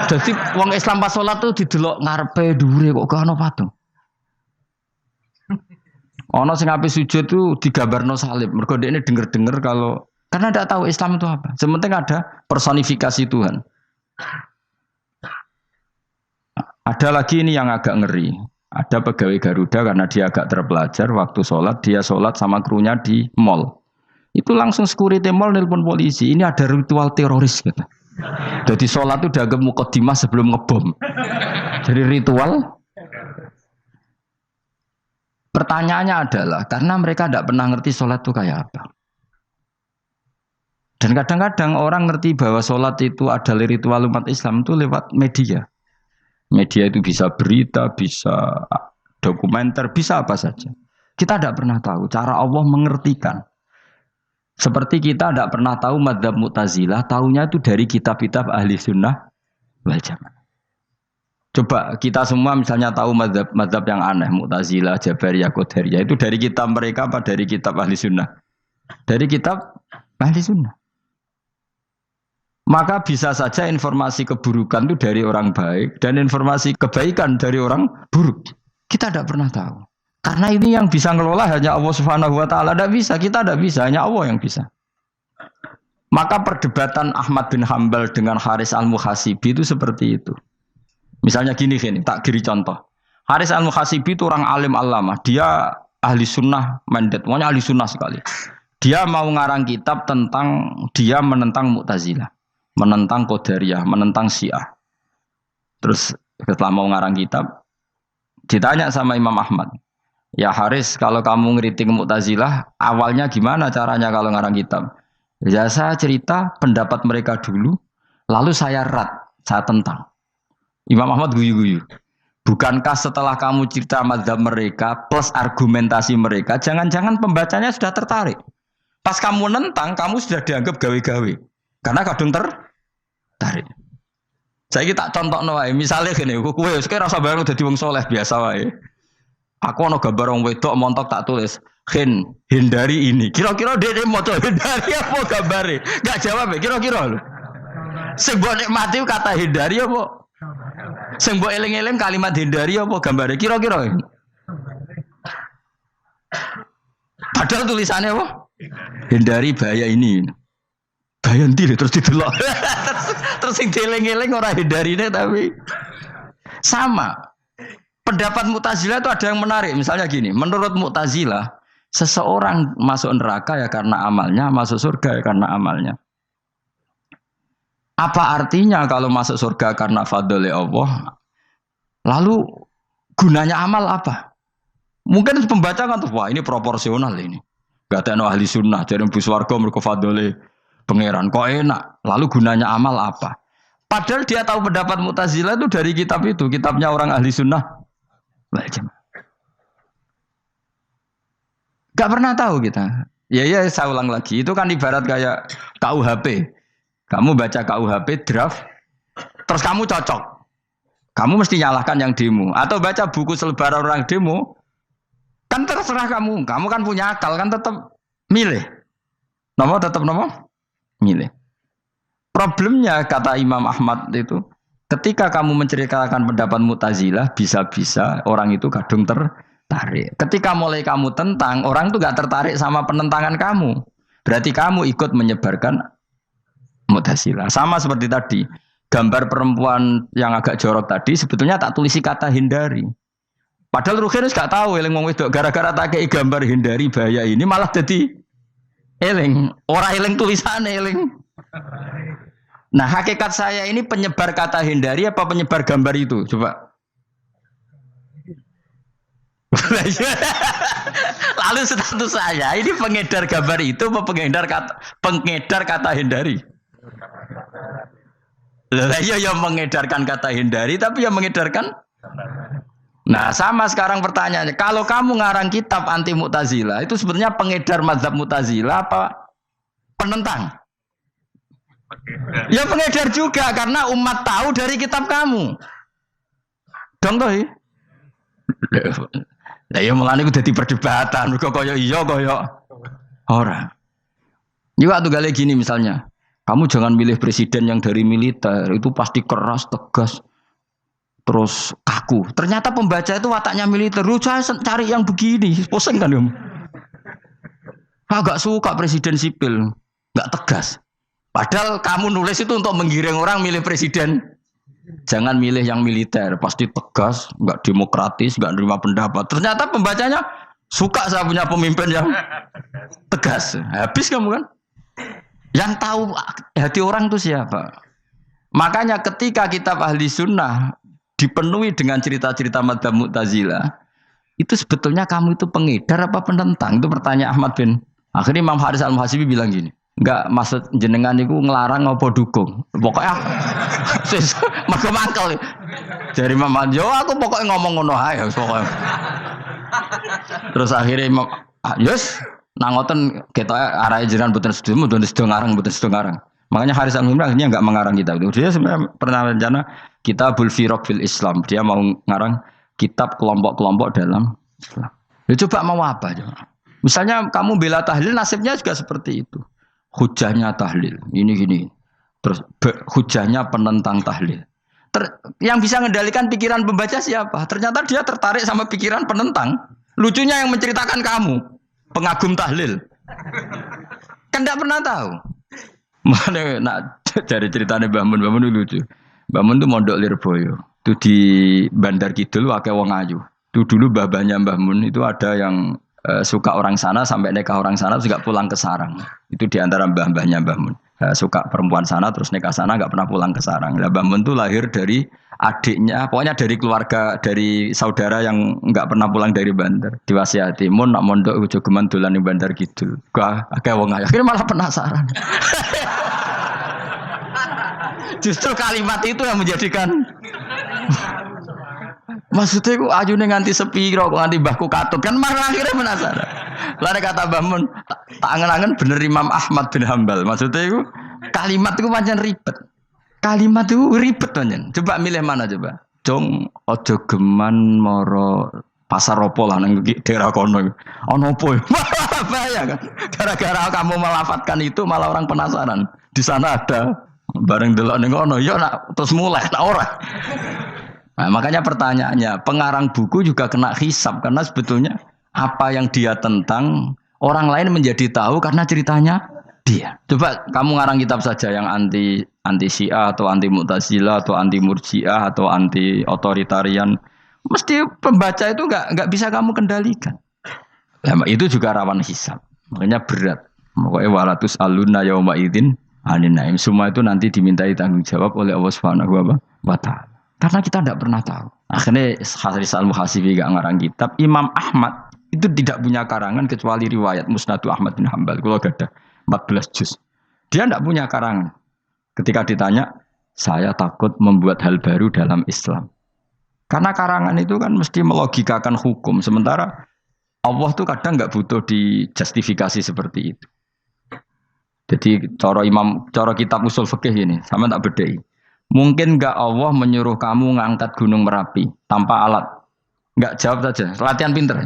Jadi wong Islam pas sholat tuh didelok ngarepe dhuwure kok gak ono patung. Ono sing ape sujud tuh digambarno salib. Mergo dekne denger-denger kalau karena tidak tahu Islam itu apa. Sementing ada personifikasi Tuhan. Ada lagi ini yang agak ngeri. Ada pegawai Garuda karena dia agak terpelajar waktu sholat dia sholat sama krunya di mall. Itu langsung security mall nelpon polisi. Ini ada ritual teroris gitu. Jadi sholat itu udah mukadimah sebelum ngebom. Jadi ritual. Pertanyaannya adalah karena mereka tidak pernah ngerti sholat itu kayak apa. Dan kadang-kadang orang ngerti bahwa sholat itu adalah ritual umat Islam itu lewat media. Media itu bisa berita, bisa dokumenter, bisa apa saja. Kita tidak pernah tahu cara Allah mengertikan. Seperti kita tidak pernah tahu madzhab Mu'tazilah, tahunya itu dari kitab-kitab ahli sunnah wal jamaah. Coba kita semua misalnya tahu madzhab yang aneh, Mu'tazilah, Jabariyah, Qadariyah, itu dari kitab mereka apa dari kitab ahli sunnah? Dari kitab ahli sunnah. Maka bisa saja informasi keburukan itu dari orang baik dan informasi kebaikan dari orang buruk. Kita tidak pernah tahu. Karena ini yang bisa ngelola hanya Allah Subhanahu wa taala, tidak bisa, kita tidak bisa, hanya Allah yang bisa. Maka perdebatan Ahmad bin Hambal dengan Haris Al-Muhasibi itu seperti itu. Misalnya gini, tak kiri contoh. Haris Al-Muhasibi itu orang alim allamah, dia ahli sunnah mandat, pokoknya ahli sunnah sekali. Dia mau ngarang kitab tentang dia menentang Mu'tazilah, menentang Qadariyah, menentang Syiah. Terus setelah mau ngarang kitab, ditanya sama Imam Ahmad. Ya Haris, kalau kamu ngeritik Mu'tazilah, awalnya gimana caranya kalau ngarang kitab? Ya saya cerita pendapat mereka dulu, lalu saya tentang. Imam Ahmad guyu-guyu. Bukankah setelah kamu cerita mazhab mereka plus argumentasi mereka, jangan-jangan pembacanya sudah tertarik. Pas kamu nentang, kamu sudah dianggap gawe-gawe. Karena kadung tertarik. Saya tak contoh wae, misalnya gini, kowe sekarang rasa bareng dadi wong soleh biasa wae. Aku ono gambar wong wedok montok tak tulis, hindari ini. Kira-kira dia mau hindari apa gambare? Enggak jawab ya, kira-kira lho. Sing mbok nikmati kata hindari apa? Sing mbok eling-eling kalimat hindari apa gambare? Kira-kira. Padahal tulisannya apa? Hindari bahaya ini. Bahaya ndi terus didelok. Terus sing dieling-eling ora hindarine tapi sama. Pendapat Mu'tazilah itu ada yang menarik. Misalnya gini, menurut Mu'tazilah, seseorang masuk neraka ya karena amalnya, masuk surga ya karena amalnya. Apa artinya kalau masuk surga karena fadli Allah? Lalu gunanya amal apa? Mungkin pembaca kan tuh, wah ini proporsional ini. Gak ada ahli sunnah, jadi bus warga mereka fadli pangeran. Kok enak? Lalu gunanya amal apa? Padahal dia tahu pendapat Mu'tazilah itu dari kitab itu, kitabnya orang ahli sunnah. Gak pernah tahu kita. Ya saya ulang lagi. Itu kan ibarat kayak KUHP. Kamu baca KUHP draft, terus kamu cocok. Kamu mesti nyalahkan yang demo. Atau baca buku selebaran orang demo, kan terserah kamu. Kamu kan punya akal, kan tetap milih. Tetap milih. Problemnya kata Imam Ahmad itu, ketika kamu menceritakan pendapat Mu'tazilah, bisa-bisa orang itu kadung tertarik. Ketika mulai kamu tentang, orang itu gak tertarik sama penentangan kamu. Berarti kamu ikut menyebarkan Mu'tazilah. Sama seperti tadi, gambar perempuan yang agak jorok tadi, sebetulnya tak tulisi kata hindari. Padahal Rukinus gak tahu, eling wong wedok gara-gara tak kei gambar hindari bahaya ini, malah jadi eling. Orang eling tulisannya eling. Nah hakikat saya ini penyebar kata hindari apa penyebar gambar itu? Coba. Lalu status saya ini pengedar gambar itu apa pengedar kata hindari? Lah iya yang mengedarkan kata hindari tapi yang mengedarkan. Nah sama sekarang pertanyaannya, kalau kamu ngarang kitab anti Mu'tazilah itu sebenarnya pengedar mazhab Mu'tazilah apa penentang? Ya pengedar juga karena umat tahu dari kitab kamu. Dong toh. Lah ya mulane ku dadi perdebatan, kok kaya iya kaya ora. Juga tuh gale gini misalnya. Kamu jangan milih presiden yang dari militer, itu pasti keras, tegas, terus kaku. Ternyata pembaca itu wataknya militer. Lu cari yang begini, pusing kan kamu. Agak suka presiden sipil, nggak tegas. Padahal kamu nulis itu untuk menggiring orang milih presiden. Jangan milih yang militer, pasti tegas, nggak demokratis, nggak nerima pendapat. Ternyata pembacanya suka saya punya pemimpin yang tegas. Habis kamu kan? Yang tahu hati orang itu siapa? Makanya ketika kitab Ahli Sunnah dipenuhi dengan cerita-cerita madzhab Mu'tazilah, itu sebetulnya kamu itu pengedar apa penentang? Itu pertanyaan Ahmad bin. Akhirnya Imam Haris Al-Muhasibi bilang gini, enggak maksud jenengan itu ngelarang apa dukung. Pokoknya mergo mangkel. Dari Imam Haris, yo aku pokoknya ngomong ngono ae pokoknya. Terus akhirnya Imam Yus nangoten kita arahe jenengan mboten sedo ngarang mboten sedo ngarang. Makanya Haris Al-Muhasibi akhirnya enggak mengarang kitab itu. Dia sebenarnya pernah rencana Kitabul Firaq fil Islam. Dia mau ngarang kitab kelompok-kelompok dalam Islam. Ya coba mau apa coba? Misalnya kamu bela tahlil, nasibnya juga seperti itu. Hujahnya tahlil, ini gini. Terus hujahnya penentang tahlil. Yang bisa mengendalikan pikiran pembaca siapa? Ternyata dia tertarik sama pikiran penentang. Lucunya yang menceritakan kamu, pengagum tahlil. Kan tidak pernah tahu. Mana nak cari ceritanya Mbah Mun lucu. Mbah Mun itu mondok Lirboyo. Itu di Bandar Kidul wakai wong ayu. Itu dulu babanya Mbah Mun itu ada yang suka orang sana sampai nikah orang sana terus gak pulang ke sarang. Itu diantara mbah-mbahnya Mbah Mun. Suka perempuan sana terus nikah sana gak pernah pulang ke sarang. Nah, Mbah Mun itu lahir dari adiknya, pokoknya dari keluarga, dari saudara yang gak pernah pulang dari Bandar. Diwasiati, Mun nak mondok ujo geman dolan di Bandar Kidul. Gak kayak wong ayu. Akhirnya malah penasaran. Justru kalimat itu yang menjadikan maksudnya aku ajune nganti sepiro kok nganti mbahku katut kan malah akhirnya penasaran. Lare kata Mbah Mun tak angen-angen bener Imam Ahmad bin Hambal. Maksudnya itu kalimat itu pancen ribet. Kalimat itu ribet pancen. Coba milih mana coba? Jong ojo geman moro pasar opo lah nang daerah kono. Ono opo? Bahaya kan. Gara-gara kamu melafatkan itu malah orang penasaran. Di sana ada bareng delok ning kono ya nak terus mulai nak ora. Nah, makanya pertanyaannya, pengarang buku juga kena hisab karena sebetulnya apa yang dia tentang orang lain menjadi tahu karena ceritanya dia. Coba kamu ngarang kitab saja yang anti Syiah atau anti Mu'tazilah atau anti Murji'ah atau anti otoritarian, mesti pembaca itu nggak bisa kamu kendalikan. Nah, itu juga rawan hisab. Makanya berat. Pokoknya walatus alunna yauma idzin anin naim. Semua itu nanti dimintai tanggung jawab oleh Allah Subhanahu wa taala. Karena kita tidak pernah tahu. Akhirnya Haris Al-Muhasibi gak ngarang kitab. Imam Ahmad itu tidak punya karangan kecuali riwayat Musnadu Ahmad bin Hambal. Kalau gak ada 14 juz. Dia tidak punya karangan. Ketika ditanya, saya takut membuat hal baru dalam Islam. Karena karangan itu kan mesti melogikakan hukum. Sementara Allah tuh kadang gak butuh dijustifikasi seperti itu. Jadi cara kitab usul fikih ini, sama tak bedai. Mungkin enggak Allah menyuruh kamu ngangkat gunung Merapi tanpa alat? Enggak, jawab saja. Latihan pinter.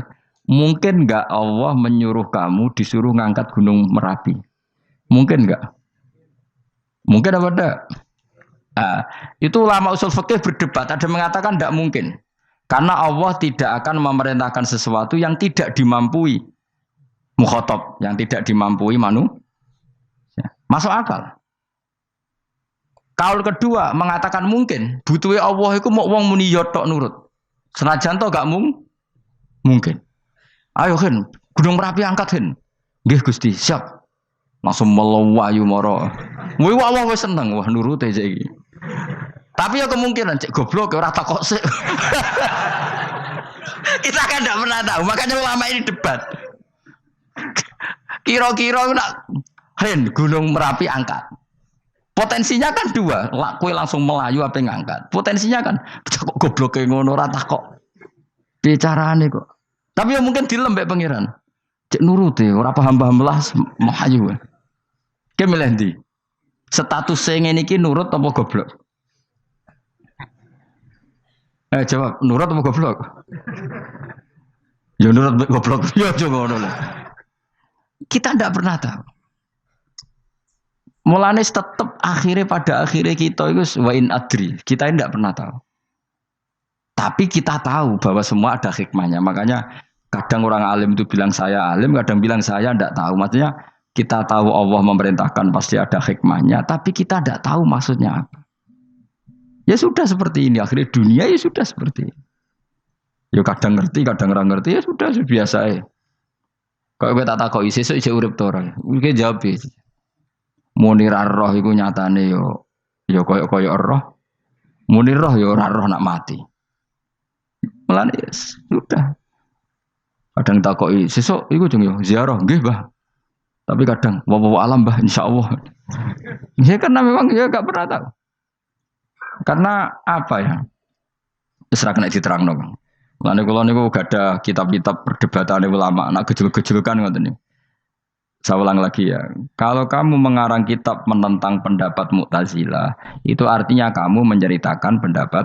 Mungkin enggak Allah menyuruh kamu disuruh ngangkat gunung Merapi? Mungkin enggak? Mungkin apa enggak? Nah, itu ulama usul fikih berdebat. Ada yang mengatakan enggak mungkin. Karena Allah tidak akan memerintahkan sesuatu yang tidak dimampui mukhatab, yang tidak dimampui manusia. Masuk akal. Kaul kedua mengatakan mungkin, butuhe Allah iku mau wong muni yo tok nurut. Senajan to gak mungkin. Ayo Hen, Gunung Merapi angkat Hen. Nggih Gusti, siap. Langsung melayu moro. Kuwi Allah wis seneng, wah nurut aja iki. Tapi ya kemungkinan cek goblok ora takok sik. Kita kan tidak pernah tahu, makanya ulama ini debat. Kira-kira nak Hen, Gunung Merapi angkat. Potensinya kan dua, kue langsung melayu apa ngangkat. Potensinya kan kok goblok kayak ngono rata kok. Bicarane kok. Tapi ya mungkin dilembek pangeran. Cek nuruti, ora paham-paham lah melayu. Ki milih ndi? Status sing ngene iki nurut apa goblok? Jawab, nurut apa goblok? Ya nurut goblok. Ya aja ngono lah. Kita ndak pernah tahu. Mulane tetep akhirnya pada akhirnya kita itu wa in adri. Kita ini tidak pernah tahu. Tapi kita tahu bahwa semua ada hikmahnya. Makanya kadang orang alim itu bilang saya alim, kadang bilang saya tidak tahu. Maksudnya kita tahu Allah memerintahkan pasti ada hikmahnya, tapi kita tidak tahu maksudnya apa. Ya sudah seperti ini. Akhirnya dunia ya sudah seperti ini. Ya kadang ngerti, kadang ora ngerti, ya sudah biasa ya. Kalau kita tak tahu sesuk isih urip to ora. Iki jawab ya. Munir roh iku nyatane yo koyo roh. Munir roh yo ora roh nak mati. Mulane sudah. Kadang takoki sesuk iku jeng yo ziarah nggih, Mbah. Tapi kadang wa alam, Mbah, insyaallah. Ya karena memang ya enggak pernah tahu. Karena apa ya? Wis ra kena diterangno, Bang. Mulane kula niku gak ada kitab-kitab perdebatan ulama, nak gejol-gejolkan ngoten niku. Saya ulang lagi ya. Kalau kamu mengarang kitab menentang pendapat Mu'tazilah, itu artinya kamu menceritakan pendapat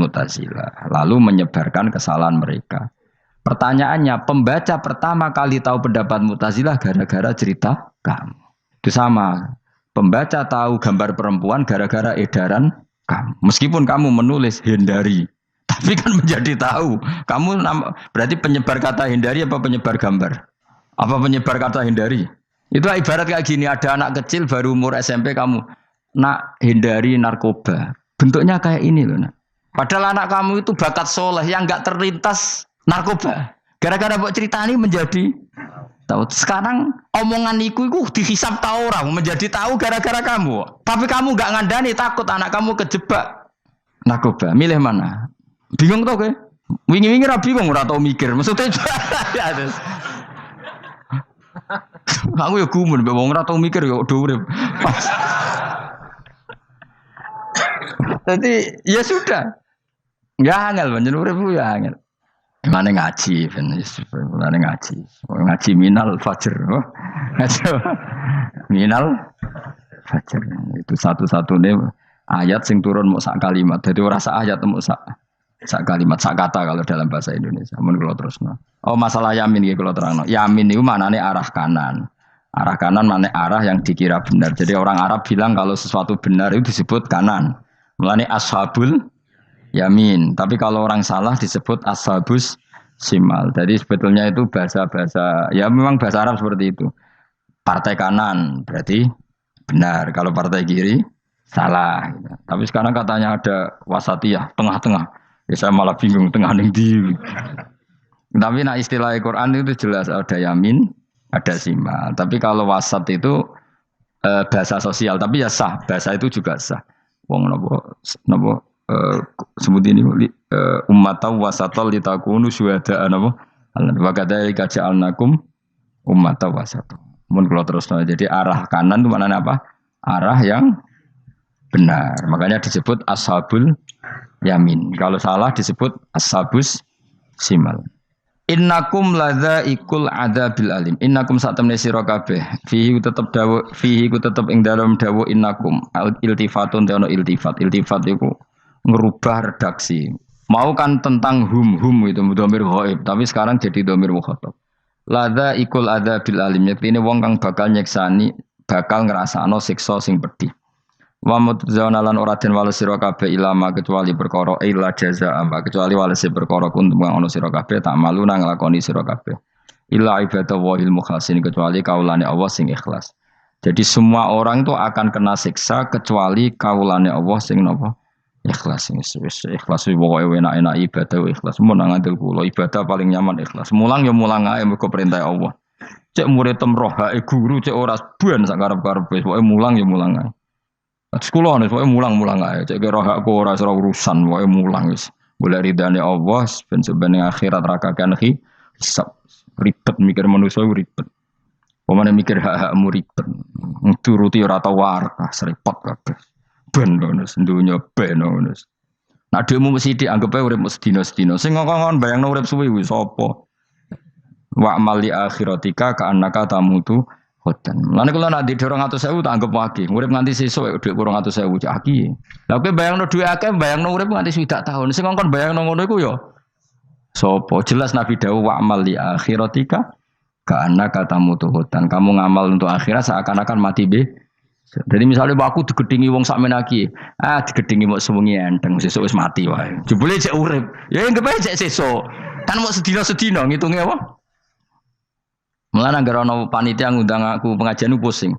Mu'tazilah, lalu menyebarkan kesalahan mereka. Pertanyaannya, pembaca pertama kali tahu pendapat Mu'tazilah gara-gara cerita kamu. Itu sama. Pembaca tahu gambar perempuan gara-gara edaran kamu. Meskipun kamu menulis hindari, tapi kan menjadi tahu. Kamu berarti penyebar kata hindari apa penyebar gambar? Apa penyebar kata hindari? Itu ibarat kayak gini, ada anak kecil baru umur SMP kamu nak hindari narkoba. Bentuknya kayak ini loh, nak. Padahal anak kamu itu bakat soleh yang nggak terlintas narkoba. Gara-gara buat cerita ini menjadi tahu. Sekarang omongan iku dihisap tahu orang menjadi tahu gara-gara kamu. Tapi kamu nggak ngandani, takut anak kamu kejebak narkoba. Milih mana? Bingung tau ke? Wingi-wingi ra bingung ora tau mikir. Maksudnya aku ya gumun, wong ora tau mikir ya udah urip. Jadi ya sudah. Ya angel panjen urip ya angel. Mane ngaji ben mane ngaji. Ngaji minal fajr. Ngaji minal fajr. Itu satu-satunya ayat sing turun mau sak kalimat. Jadi ora sak ayat mau sak kalimat, sak kata kalau dalam bahasa Indonesia. Mun kula terusno. Oh, masalah yamin iki kula terangno. Yamin itu maknane arah kanan. Arah kanan maknane arah yang dikira benar. Jadi orang Arab bilang kalau sesuatu benar itu disebut kanan. Mulane ashabul yamin. Tapi kalau orang salah disebut ashabus simal. Jadi sebetulnya itu bahasa-bahasa ya memang bahasa Arab seperti itu. Partai kanan berarti benar. Kalau partai kiri salah. Tapi sekarang katanya ada wasatiyah, tengah-tengah. Ya saya malah bingung tengah ning ndi. Tapi nah istilah Al-Qur'an itu jelas ada yamin, ada simal. Tapi kalau wasat itu bahasa sosial, tapi ya sah, bahasa itu juga sah. Wong napa sebut ini ummatan wasatan litakunu syuhada'a napa? Wa kadzalika ja'alnakum ummatan wasatan. Mun kula terusno. Jadi arah kanan itu maknanya apa? Arah yang benar. Makanya disebut ashabul yamin. Kalau salah disebut ashabus simal. Innakum ladzaikul adzabil alim. Innakum satamne sira kabeh. Fihi tetep dawu, fihi ku tetep ing dalem dawu innakum. Iltifatun te ono iltifat. Iltifat iku ngerubah redaksi. Mau kan tentang hum itu dhamir ghaib, tapi sekarang jadi dhamir mukhatab. Ladzaikul adzabil alim. Yektine wong kang bakal nyeksani, bakal ngrasakno siksa sing pedih. Wa mutzauna lan ora den wales sira kabeh ilama kecuali perkara illa jazaa kecuali wales perkara kuntum kang ana sira kabeh tak malu nang nglakoni sira kabeh illa ibadah wahil mukhlasin kecuali kaulane Allah sing ikhlas. Jadi semua orang itu akan kena siksa kecuali kaulane Allah sing napa ikhlas. Ikhlas pokoke enak-enak ibadah ikhlas mun nang ngandel kula ibadah paling nyaman ikhlas. Mulang ya mulang ae mergo perintah Allah. Cek murid temrohae guru cek ora ban sak karep-karepe pokoke mulang ya mulang ae. Sekolah nih, pokoknya mulang-mulang aja. Cek kira hakku ora urusan, pokoknya mulang wis. Boleh ridane Allah, ben sebenarnya akhirat rakakan hisab ribet mikir manusia ribet. Pemane mikir hak-hakmu ribet. Turuti ora tau warkah, serepot kabeh. Ben bonus, dunya ben bonus. Nah dhewe mesti dianggep ae urip sedina-sedina. Sing ngongkon bayangno urip suwi wis sapa? Wa amali akhiratika ka annaka tamutu hodan. Lan kula nak di 200.000 tak anggap wage. Urip nganti sesuk dhuwit 200.000 cak aki. Lah kowe bayangno dhuwit akeh, bayangno urip nganti 20 tahun. Sing ngongkon bayangno ngono iku ya sapa? Jelas Nabi dawuh wa amal li akhiratika ka annaka tamutu hodan. Kamu ngamal untuk akhirat seakan-akan mati Jadi misalnya aku digedingi wong sakmen lagi, digedingi mau sewengi enteng sesuk wis mati wae. Jebule cek urip. Ya enggak bae cek sesuk. Kan mau sedina-sedina ngitungnya apa? Mulane anggere ana panitia ngundang aku pengajian pusing.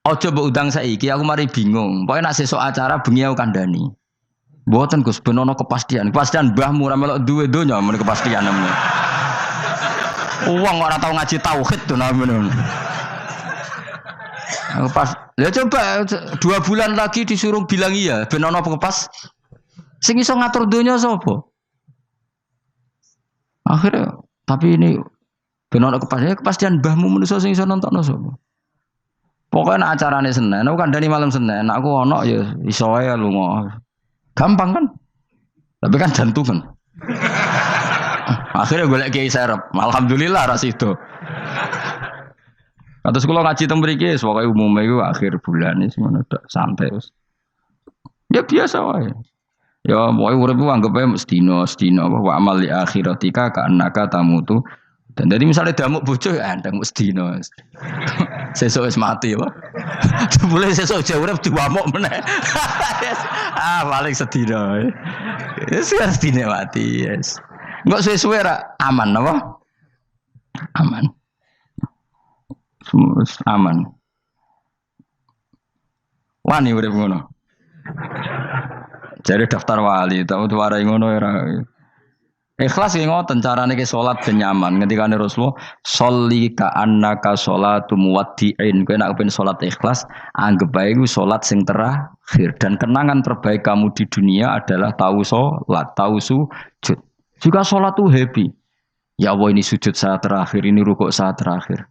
Ojo mbok undang saiki aku mari bingung. Pokoke nek sesuk acara bengi aku kandhani. Mboten Gus ben ana kepastian. Kepastian mbahmu ora melok duwe donya men kepastian namanya. Wong ora tau ngaji tauhid to namanya. Pas, ya coba 2 bulan lagi disuruh bilang iya, ben ono pengepas. Sing iso ngatur donya sapa? Akhirnya, tapi ini ben ono kepastian mbahmu manusa sing iso nontono sapa? Pokoknya acarane Senin, aku kandhani malam Senin, aku ono ya iso wae lunga. Gampang kan? Tapi kan jantungan. Akhirnya golek kiai serep. Alhamdulillah ras itu. Terus kalau ngaji teng mriki wis pokoke umume iku akhir bulan wis ngono tok santai wis. Ya biasa wae. Ya pokoke urip ku anggap ae sedina wa amal li akhiratika ka annaka tamutu. Dan jadi misalnya damuk bojo ya ndang sedina. Sesuk wis mati wae. Boleh sesuk jauh urip diwamuk meneh. Paling sedina. Wis sedina mati, yes. Enggak suwe-suwe ra aman apa? Aman. Aman. Wani urip ngono. Jadi daftar wali, tapi warai ngono ora. Ikhlas ki ngoten carane ki salat ben nyaman. Ngendikane Rasulullah, "Sholli ka annaka sholatu muwaddi'in." Kowe nek pengen salat ikhlas, anggap bae iku salat sing terakhir dan kenangan terbaik kamu di dunia adalah tahu salat, tahu sujud. Juga salat tuh happy. Ya Allah ini sujud saat terakhir, ini rukuk saat terakhir.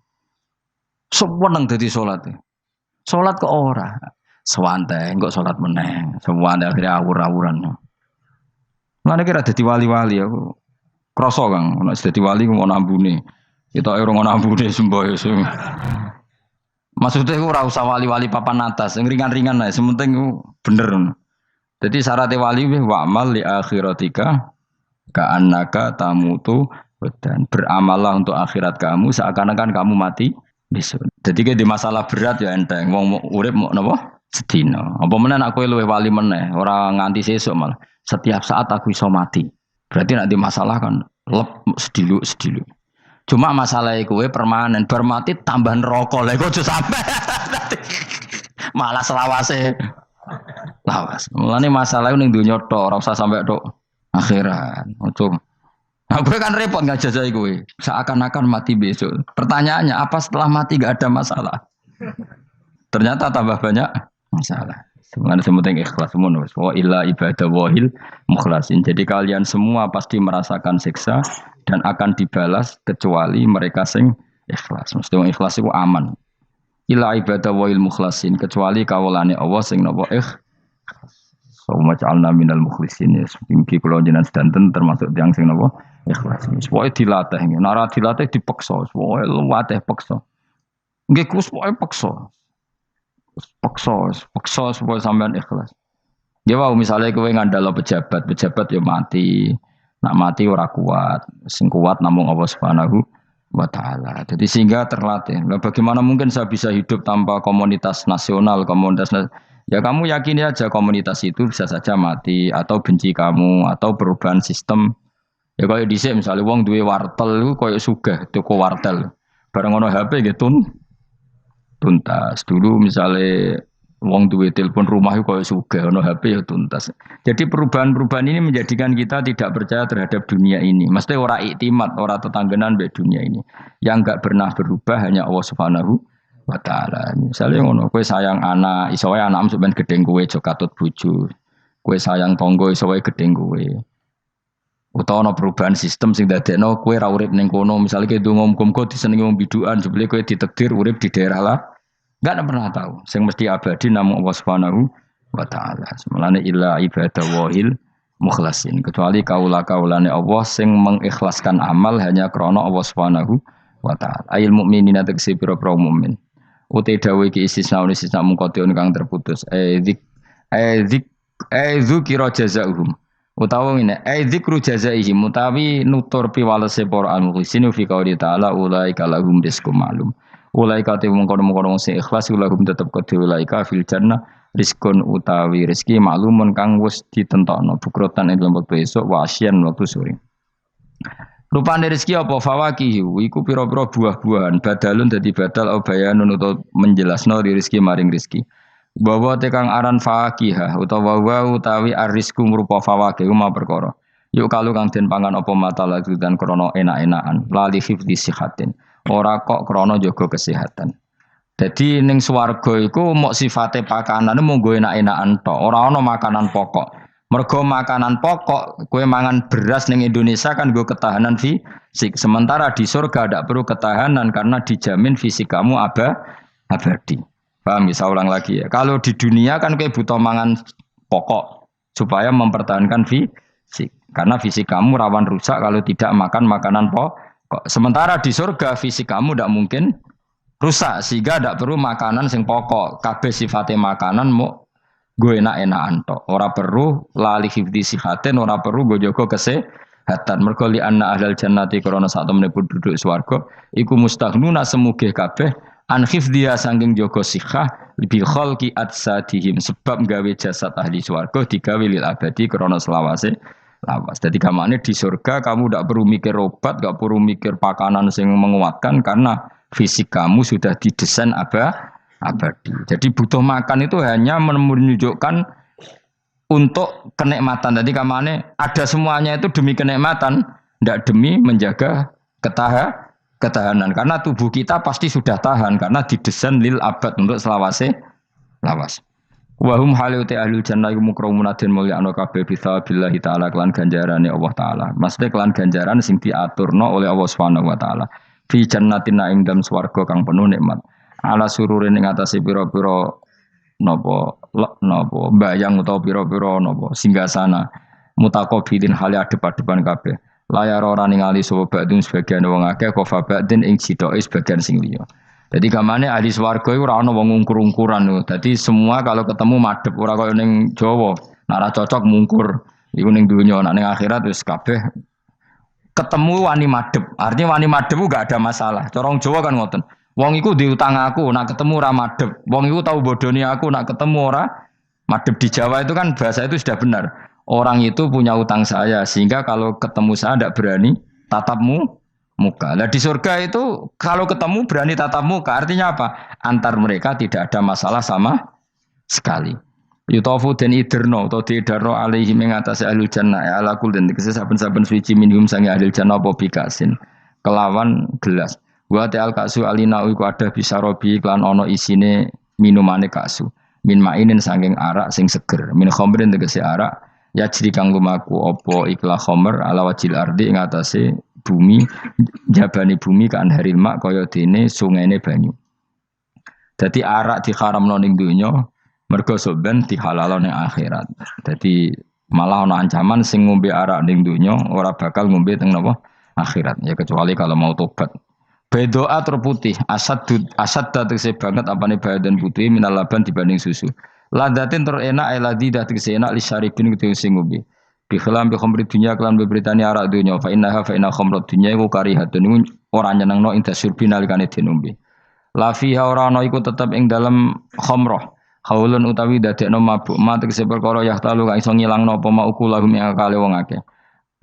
Sewenang dadi salat. Salat kok ora. Sewante engko salat meneh. Sewante akhirnya awur-awuran. Mana kira dadi wali-wali aku. Krasa Kang, nek dadi wali ku ono ambune. Kita ora ono ambune semboyo. Maksudnya aku ora usah wali-wali papan atas, yang ringan-ringan ae, sementing ku bener. Jadi syarat wali wa amal li akhiratika ka annaka tamutu dan beramallah untuk akhirat kamu seakan-akan kamu mati besok. Jadi di masalah berat ya enteng. Wong urip mau napa? Sedina. Apa meneh nek kowe luwih wali meneh, ora nganti sesuk malah. Setiap saat aku iso mati. Berarti nek di masalah kan lep sedilu. Cuma masalah kowe permanen bar mati tambah neraka. Lha kok aja sampe. Malah selawase. Lawas. Mulane masalah ning donya tok, ora usah sampe tok akhirat. Ojo. Nah, gue kan repot ngajazai gue. Seakan-akan mati besok. Pertanyaannya, apa setelah mati gak ada masalah? Ternyata tambah banyak masalah. Semuanya semuanya ikhlas semua. Wa illa ibadah wahil mukhlasin. Jadi kalian semua pasti merasakan siksa dan akan dibalas kecuali mereka sing ikhlas. Mesti ikhlas itu aman. Illa ibadah wahil mukhlasin. Kecuali kawulane Allah sing nopo ikhlas. Sawma ja'alna minal mukhlisin ya. Mungkin kalau jenengan sedanten termasuk yang sing nopo ikhlas. Pokoke dilatih. Nara dilatih dipaksa. Pokoke luwateh paksa. Nggih Gus pokoke paksa. Paksa supaya sampean ikhlas. Ya wae misale kowe ngandalo pejabat yo mati. Nak mati ora kuat. Sing kuat namung Allah Subhanahu wa taala. Jadi sehingga terlatih. Nah, bagaimana mungkin saya bisa hidup tanpa komunitas nasional, ya kamu yakini aja komunitas itu bisa saja mati atau benci kamu atau perubahan sistem. Ya kayak dhisik misalnya wong duwe wartel iku koyo sugih toko wartel. Bareng ono HP gitu tuntas. Dulu misalnya wong duwe telepon rumah iku koyo sugih ono HP ya tuntas. Jadi perubahan-perubahan ini menjadikan kita tidak percaya terhadap dunia ini. Mesti ora iktimat, ora tetanggenan mbek dunia ini. Yang enggak pernah berubah hanya Allah Subhanahu wa taala. Misalnya ngono kowe sayang anak, iso wae anakmu sampean gedeng kowe aja katut bojo. Kowe sayang tangga iso wae gedeng kowe. Utawa ana perubahan sistem sing dadekno kowe ra urip ning kono, misale kowe ndonga muga-muga disenengi wong bidukan, jebule kowe ditakdir urip di daerah lah. Enggak pernah tahu. Sing mesti abadi namung Allah Subhanahu wa taala. Semulane illa ibadah wahil mukhlasin. Kecuali kaula-kaulane Allah sing mengikhlaskan amal hanya krana Allah Subhanahu wa taala. Ail mukminina tegese pira-pira mukmin. Uti dawuh iki istisna mungkotion kang terputus. Dzikra jazaohum. Utawa ngene, dzikru jazaihim utawi nutur piwalese para al-mukhlisin fi qouli ta'ala ulaika lahum rizqum ma'lum. Ulaika te mengkono-mengkono sing ikhlas ulahum tetep kedhe ulaika fil jannah rizkun utawi rezeki maklumun kang wis ditentokno bukrotan ing dalam wektu esuk wa asyan wektu sore. Rupane rezeki apa fawakihu iku pira-pira buah-buahan badalun dadi badal au bayanun utawa menjelasno rezeki maring rezeki. Bahwa tekang aran fakihah utawa utawi arisku ngrupa fawakih ma perkara. Yuk kalau kang den pangan apa mata lagi dan krono enak-enakan lali hifdzi sihatin. Ora kok krono jaga kesehatan. Jadi ning swarga iku mok sifate pakanane mung go enak-enakan tok, ora ana makanan pokok. Mergo makanan pokok kowe mangan beras ning Indonesia kan go ketahanan fisik. Sementara di surga tidak perlu ketahanan karena dijamin fisik kamu abadi. Paham bisa ulang lagi ya. Kalau di dunia kan kayak butuh mangan pokok supaya mempertahankan fisik. Karena fisik kamu rawan rusak kalau tidak makan makanan pokok. Sementara di surga fisik kamu tidak mungkin rusak sehingga tidak perlu makanan sing pokok. Kabeh sifatnya makanan mau gue enak-enakan tok. Ora perlu lali hifdzi sihatin, ora perlu gue jaga kesehatan. Mergo li anna ahlal jannati krana sak temene penduduk swarga iku mustaghnuna semugih kabeh an hifdhiya sangking jaga sikhah bi khalqi atsadihim sebab gawe jasad ahli swarga digawe lil abadi krana selawase lawas. Jadi kamane di surga kamu tidak perlu mikir obat, tidak perlu mikir pakanan yang menguatkan karena fisik kamu sudah didesain abadi. Jadi butuh makan itu hanya menunjukkan untuk kenikmatan. Jadi kamane ada semuanya itu demi kenikmatan, tidak demi menjaga ketahanan. Karena tubuh kita pasti sudah tahan karena didesain lil abad untuk selawase lawas. Wahum haluti ahlul jannah mukramuna den mulyakno kabeh bisabillahi taala kelan ganjarane Allah taala. Maksudnya kelan ganjaran sing diaturno oleh Allah Subhanahu wa taala. Fi jannatin ing dalem swarga kang penuh nikmat. Ala sururin ing atase pira-pira napa bayang utawa pira-pira napa singgasana mutaqabilin hale adep-adepan kabeh. Layar ora ningali sapa badung sebagian wong akeh kofa badin ing sidoke sebagian sing liya. Jadi gamane ahli swarga iku ora ana wong ngungkur-ungkuran lho. Dadi semua kalau ketemu madhep ora kaya ning Jawa. Nek ora cocok mungkur. Iku ning donya, nek ning akhirat wis kabeh ketemu wani madhep. Artinya wani madhep gak ada masalah. Cara wong Jawa kan ngoten. Wong iku diutang aku, nak ketemu ora madhep. Wong iku tau bodoni aku, nak ketemu ora madhep. Di Jawa itu kan bahasa itu sudah benar. Orang itu punya utang saya sehingga kalau ketemu saya tidak berani tatapmu muka. Nah di surga itu kalau ketemu berani tatap muka artinya apa? Antar mereka tidak ada masalah sama sekali. Yutofu dan iderno atau diidarno alaihi mengatasi ahlul jannah ya ala kul dan dikese saben-saben suci minhum sangi ahlul jannah apa bikasin kelawan gelas. Wa ta'al kasu alina iku ada bisa robi klan ono isine minumane kasu. Min mainin saking arak sing seger. Min khamrin tegese arak ya jadi kang lumaku opo ikhla khomer ala wajil ardi ing atase bumi jabani bumi kan haril mak kaya dene sungene banyu. Dadi arak diharamno ning donya mergo soben dihalalno ning akhirat. Dadi malah ana ancaman sing ngombe arak ning donya ora bakal ngombe teng napa akhirat ya kecuali kalau mau tobat. Bedoa terputih asad tegese banget apane badan putih minal laban dibanding susu. Ladatin terenak eladi dah tegese enak li syaribin kudu sing ngombe. Bi khilam bi khamri dunya kelan beberitani arak dunya fa inna khamrat dunya iku karihatun ora nyenengno ing dasyurbi nalikane dinombe. La fiha ora ana iku tetep ing dalem khamrah. Haulun utawi dadekno mabuk ma tegese perkara yahtalu kang iso ngilangno apa ma ukulahum ing akale wong akeh.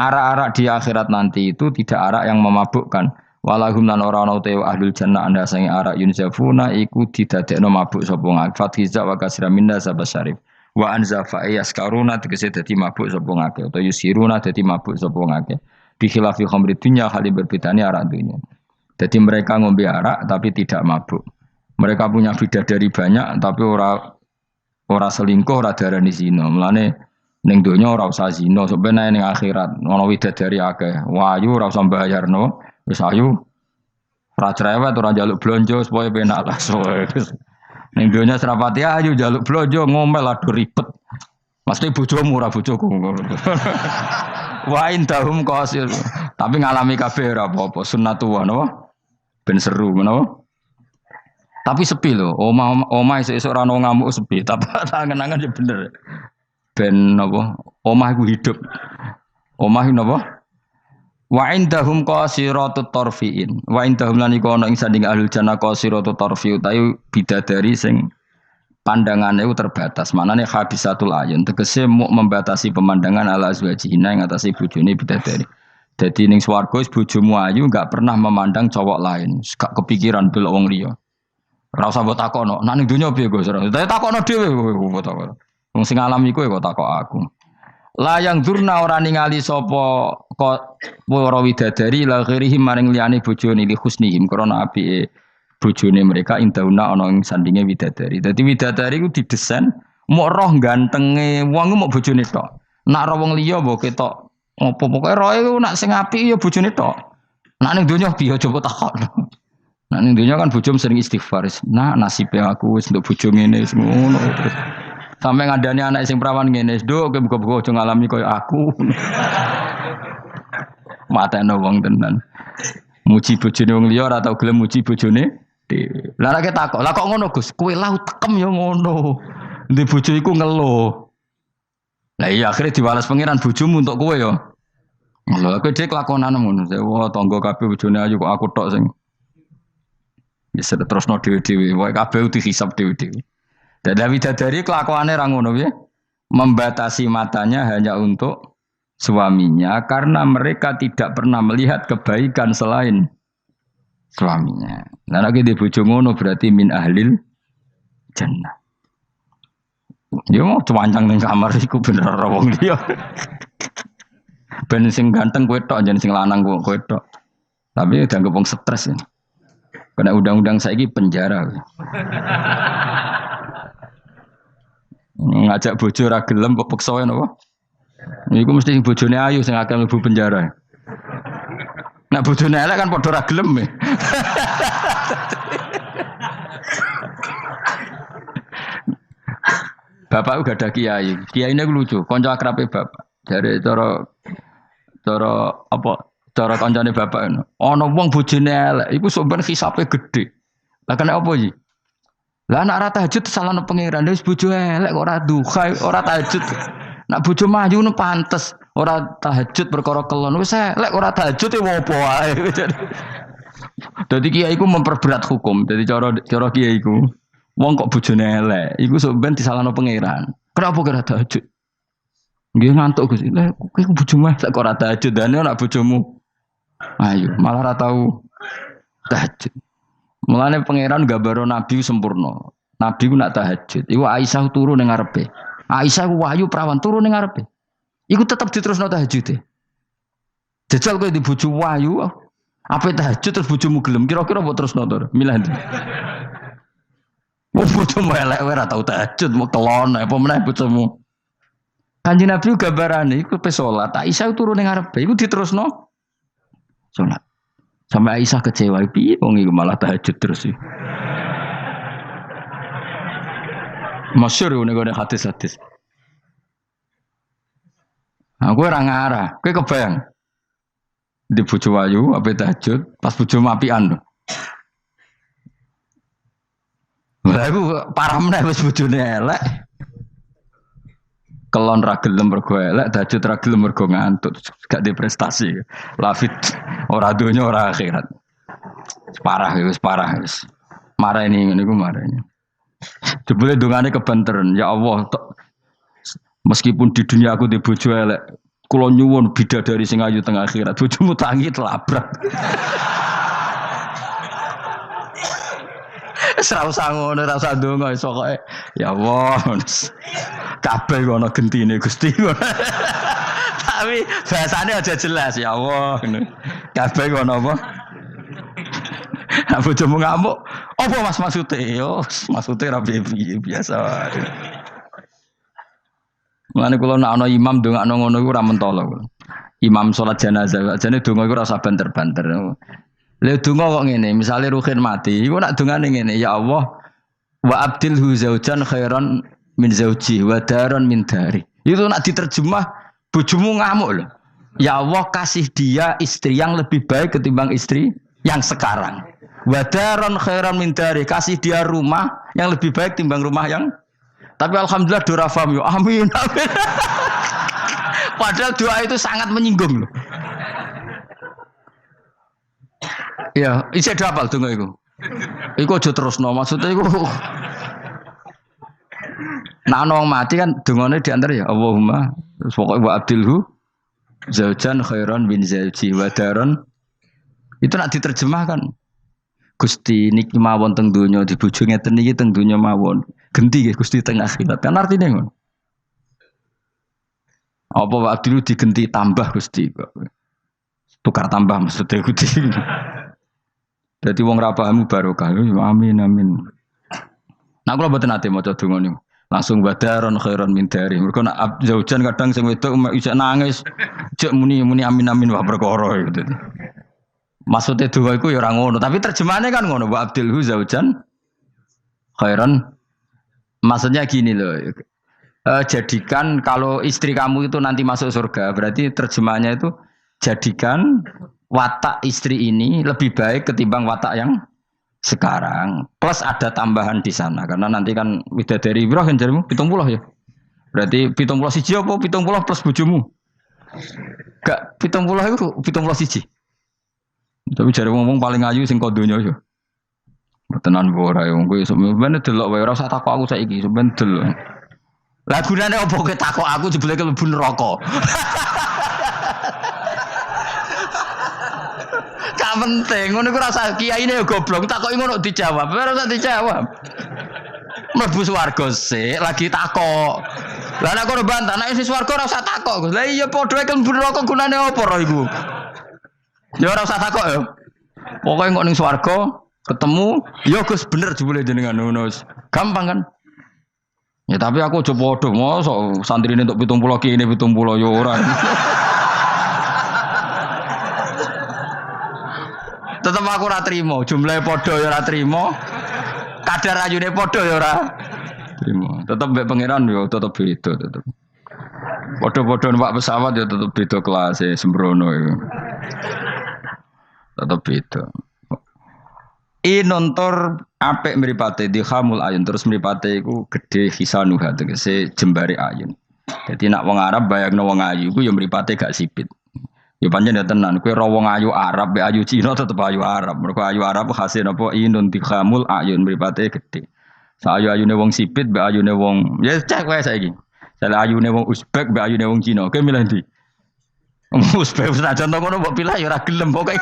Arak-arak di akhirat nanti itu tidak arak yang memabukkan. Walahum lan ora ana te ahlul jannah anda sange arak yunzafuna iku didadekno mabuk sapa ngak fathiza wa kasra minna sabasyarif wa anzafa yaskaruna tegese dadi mabuk sapa ngake utawa yusiruna dadi mabuk sapa ngake bi khilafi khamri dunya hal berbedane arak dunya. Jadi mereka ngombe arak tapi tidak mabuk. Mereka punya bidadari banyak tapi ora selingkuh ora darani zina. Mulane ning donya ora usah zina sampeyan ning akhirat ana widadari akeh. Wayu ora usah bayarno. Wis ayu ora cerewet ora njaluk blonjo supaya penak lah soe. Ning donya serapati ayu njaluk blonjo ngomel aduh ribet. Mesti bojomu ora bojoku. Wa indahum qasil. Tapi ngalami kabeh ora apa-apa sunnatullah napa? Ben seru menapa? Tapi sepi lho, omah esuk ora ono ngamuk sepi, tapi tangan-tangan ya bener. Ben napa? Omah iku hidup. Omah napa? Wa indahum qasiratut tarfiin. Wa indahum lan iku ana ing sanding ahlul jannah qasiratut tarfi utawi bidadari sing pandangannya itu terbatas. Manane habisatul ayun tegese muk membatasi pemandangan ala azwajina ing atase bojone bidadari. Dadi ning swarga bojomu ayu enggak pernah memandang cowok lain, gak kepikiran delok wong liya. Ora usah mbok takono, nek ning donya piye Gus? Dadi takono dhewe kowe takon. Wong sing alami kowe kok takok aku. Layang durna ora ningali sapa kok para widadari la ghirihim maring liyane bojone li husnihim krana apike bojone mereka indauna ana ing sandinge widadari. Dadi widadari ku didesain mok roh gantenge wong mok bojone tok. Nak roh wong liya mbok ketok opo pokoke roe ku nak sing apik ya bojone tok. Nak ning donya piye coba takokno. Nak ning donya kan bojom sering istighfar. Nah nasibe aku wis nduk bojo ngene wis ngono terus. Sampai ngadani anak sing perawan ngene, "Nduk, kowe buka-buka aja ngalami koyo aku." Matane wong tenan. Muji bojone wong liya ora tau gelem muji bojone dhewe. Lah nek takok, "Lah kok ngono, Gus? Kowe lau tekem ya ngono." Ndek bojo iku ngeluh. Lah iya akhirnya diwales pangeran bojomu untuk kowe ya. Lha kowe dhek lakonan ngono. Wah, tangga kabeh bojone ayu kok aku tok sing bisa terusno dhewe-dhewe. Wae kabeh dihisab dhewe-dhewe. Dan bidadari kelakuannya rangono ya, membatasi matanya hanya untuk suaminya karena mereka tidak pernah melihat kebaikan selain suaminya. Nah lagi di bojo ngono berarti min ahlil jannah. Dia mau cuancang ning kamar iku bener ora wong liya. Ben sing ganteng kowe tok, jan sing lanang kowe tok. Tapi dianggap wong stres ya. Kena undang-undang saiki penjara. Ngajak bojo ra gelem kok peksa wae napa? Iku mesti bojone ayu sing akeh mlebu penjara. Nek bojone elek kan padha ra gelem. Bapak uga ada kiai. Kiai ini lucu, kanca akrabe bapak. Dari cara apa? Cara kancane bapak ngono. Ana wong bojone elek, iku sok ben hisabe gedhe. Lah kena apa iki? Lah anak ora tahajud salahno pangeran wis bojo elek kok ora duha ora tahajud. Nak bojo maju nu pantes ora tahajud perkara kelon wis elek ora tahajud e opo wae. Dadi kiai iku memperberat hukum. Dadi cara kiai iku wong kok bojone elek iku sok ben disalahno pangeran. Kenapa kira tahajud? Nggih ngantuk Gus. Lah kowe bojomu elek kok ora tahajud dane nak bojomu. Ayo malah ora tau tahajud. Mulane pangeran gambaro nabi sempurna. Nabi ku nak tahajud. Iku Aisyah turu ning ngarepe. Aisyah ku wahyu prawan turu ning ngarepe. Iku tetep diterusno tahajude. Jajal kowe di bojo wahyu, apa tahajud terus bojomu gelem kira-kira mbok terusno to? Milih ndi? Wong bojomu elek ora tau tahajud, mau kelon apa meneh bojomu. Kanjeng Nabi gambarane iku pe salat. Aisyah turu ning ngarepe, iku diterusno salat. Sampai Aisyah kecewa, piye wong iku malah tahajud terus sih. Masyhur nek ngene hadis-hadis. Aku ora ngarah, kowe kebayang. Di bojo ayu ape tahajud, pas bojo mapian. Lah aku parah meneh wis bojone elek. Kelon ra gelem mergo elek, tahajud ra gelem mergo ngantuk, gak di prestasi. Lafit ora donya ora akhirat. Parah wis parah wis. Marani ngene iku marani. Jebule dongane kebanteren, ya Allah, meskipun di dunia aku di bojo elek, kula nyuwun bidadari sing ayu teng akhirat, bojomu tangi telabrak. Ora usah ngono, ora usah ndonga iso kok. Ya Allah. Kabeh ana gentine Gusti. Tapi bahasane aja jelas ya Allah ngono. Kabeh ana apa? Apa bojomu ngamuk? Apa Mas maksude? Yo, maksude ra piye biasa. Mulane kula nek ana imam ndongakno ngono iku ora mentolo. Imam salat jenazah, jane donga iku ora usah banter-banter. Lha donga kok ngene, misale Ruhin mati, iku nak dongane ngene, ya Allah wa abdilhu zaujan khairan min zauji wa daran min dari. Itu nak diterjemah bojomu ngamuk loh. Ya Allah kasih dia istri yang lebih baik ketimbang istri yang sekarang. Wa daran khairan min dari, kasih dia rumah yang lebih baik timbang rumah yang. Tapi alhamdulillah dora faham yo. Amin. Amin. Padahal doa itu sangat menyinggung loh. Ya, isih hafal donga iku. Iku aja terusno, maksudnya iku nah nong mati kan dongane diantar ya Allahumma pokoknya wa abdilhu zaujan khairan bin zauji wa daron itu nak diterjemahkan Gusti niki mawon teng donya di bojo ngeten niki teng donya mawon genti nggih Gusti teng akhirat kan artine ngono apa wa abdilhu digenti tambah Gusti tukar tambah maksudnya Gusti dadi wong ra paham barokah amin amin nah kula mboten ate maca donga niku langsung badaron khairon min dari. Mergo nak zaujan kadang sing wedok isih nangis, jek muni amin amin wah perkara gitu. Maksudnya doa iku ya ora ngono, tapi terjemahannya kan ngono, wa abdilhu zaujan khairon. Maksudnya gini loh. Jadikan kalau istri kamu itu nanti masuk surga, berarti terjemahannya itu jadikan watak istri ini lebih baik ketimbang watak yang sekarang plus ada tambahan di sana karena nanti kan widadari berapa kan jarimu 70 ya berarti 70 siji apa 70 plus bojomu gak 70 itu 70 siji tapi jare ngomong paling ayu sing kodonya ya tenan ora ya kowe sampeyan delok wae ora usah takok aku saiki sampeyan delok lah gunane opo kowe takok aku jebule mlebu neraka gak penting, ngono iku rasa kiyaine ya goblok, takoki ngono dijawab, ora usah dijawab. Mlebu swarga sik, lagi takok. Lah nek kono bantah, nek wis swarga ora usah takok. Lah iya padha ae mlebu neraka gunane apa ro iku? Ya ora usah takok ya. Pokoke kok ning swarga ketemu, ya Gus bener jebule jenengan ngono. Gampang kan? Ya tapi aku aja padha, mosok santrine entuk 70 kene 70 ya ora. Tetep aku ora trimo, jumlahe padha ya ora trimo. Kadar ayune padha ya ora trimo. Tetep mbek pangeran ya tetep beda tetep. Padha-padha numpak pesawat ya tetep beda kelas sembrono iku. Tetep beda. Nontor apik mripate dihamul ayun terus mripate iku gedhe hisanuha tegese jembare ayun. Dadi nak wong Arab bayangno wong ayu iku ya mripate gak sipit. Ya pancen ya tenan, kowe ra wong ayu Arab, be ayu Cina tetep ayu Arab. Mergo ayu Arab hasil napa inun tikhamul ayun mripate gedhe. Sa ayu-ayune wong sipit, be ayune wong ya cek wae saiki. Sale ayune wong Uzbek, be ayune wong Cina. Kowe milih ndi? Uzbek senajan to ngono mbok pilih ya ora gelem pokoke.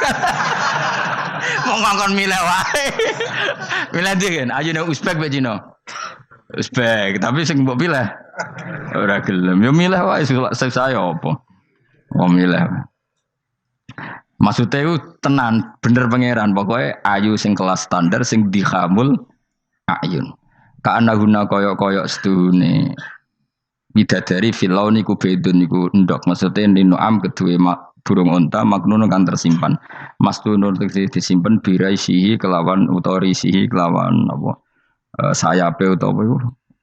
Wong ngongkon milih wae. Milih ndi kan? Ayune Uzbek be Cina. Uzbek, tapi sing mbok pilih ora gelem. Ya milih wae saya apa? Wong milih. Maksudnya itu tenan, bener pangeran. Pokoknya ayu sing kelas standar, sing dihamul ayun. Karena guna koyok-koyok sedune bidadari filau niku bedun niku endok. Maksudnya ninu'am kedua burung unta maknun kan tersimpan. Mastunur disimpan birai sihi kelawan utori sihi kelawan apa sayape utawa iku.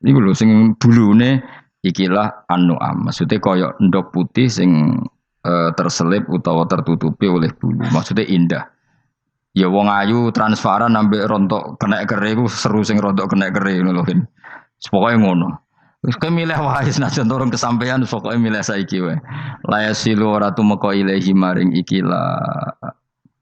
Iku lho sing bulune ikilah anu'am. Maksudnya koyok endok putih sing terselip utawa tertutupi oleh bulu. Maksudnya indah. Ya wong ayu transparan ambek rontok kena kere iku seru sing rontok kena kere ngono lho. Pokoke ngono. Wis kowe milih wae senajan turun kesampaian pokoke milih saiki wae. La yasilu ora tumeka ilahi maring ikila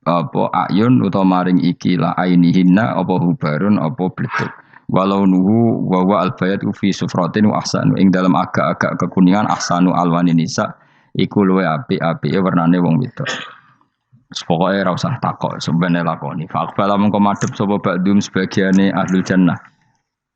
apa ayun utawa maring ikila ainihinna apa hubarun apa bletuk. Walau nuhu wa wa albayat fi sufratin wa ahsanu ing dalam agak-agak kekuningan ahsanu alwanin nisa iku luwe apik-apike warnane wong wedok. Pokoke ora usah takok, sampeyan lakoni. Faqbala mengko madhep sapa ba'dum sebagiane ahlul jannah.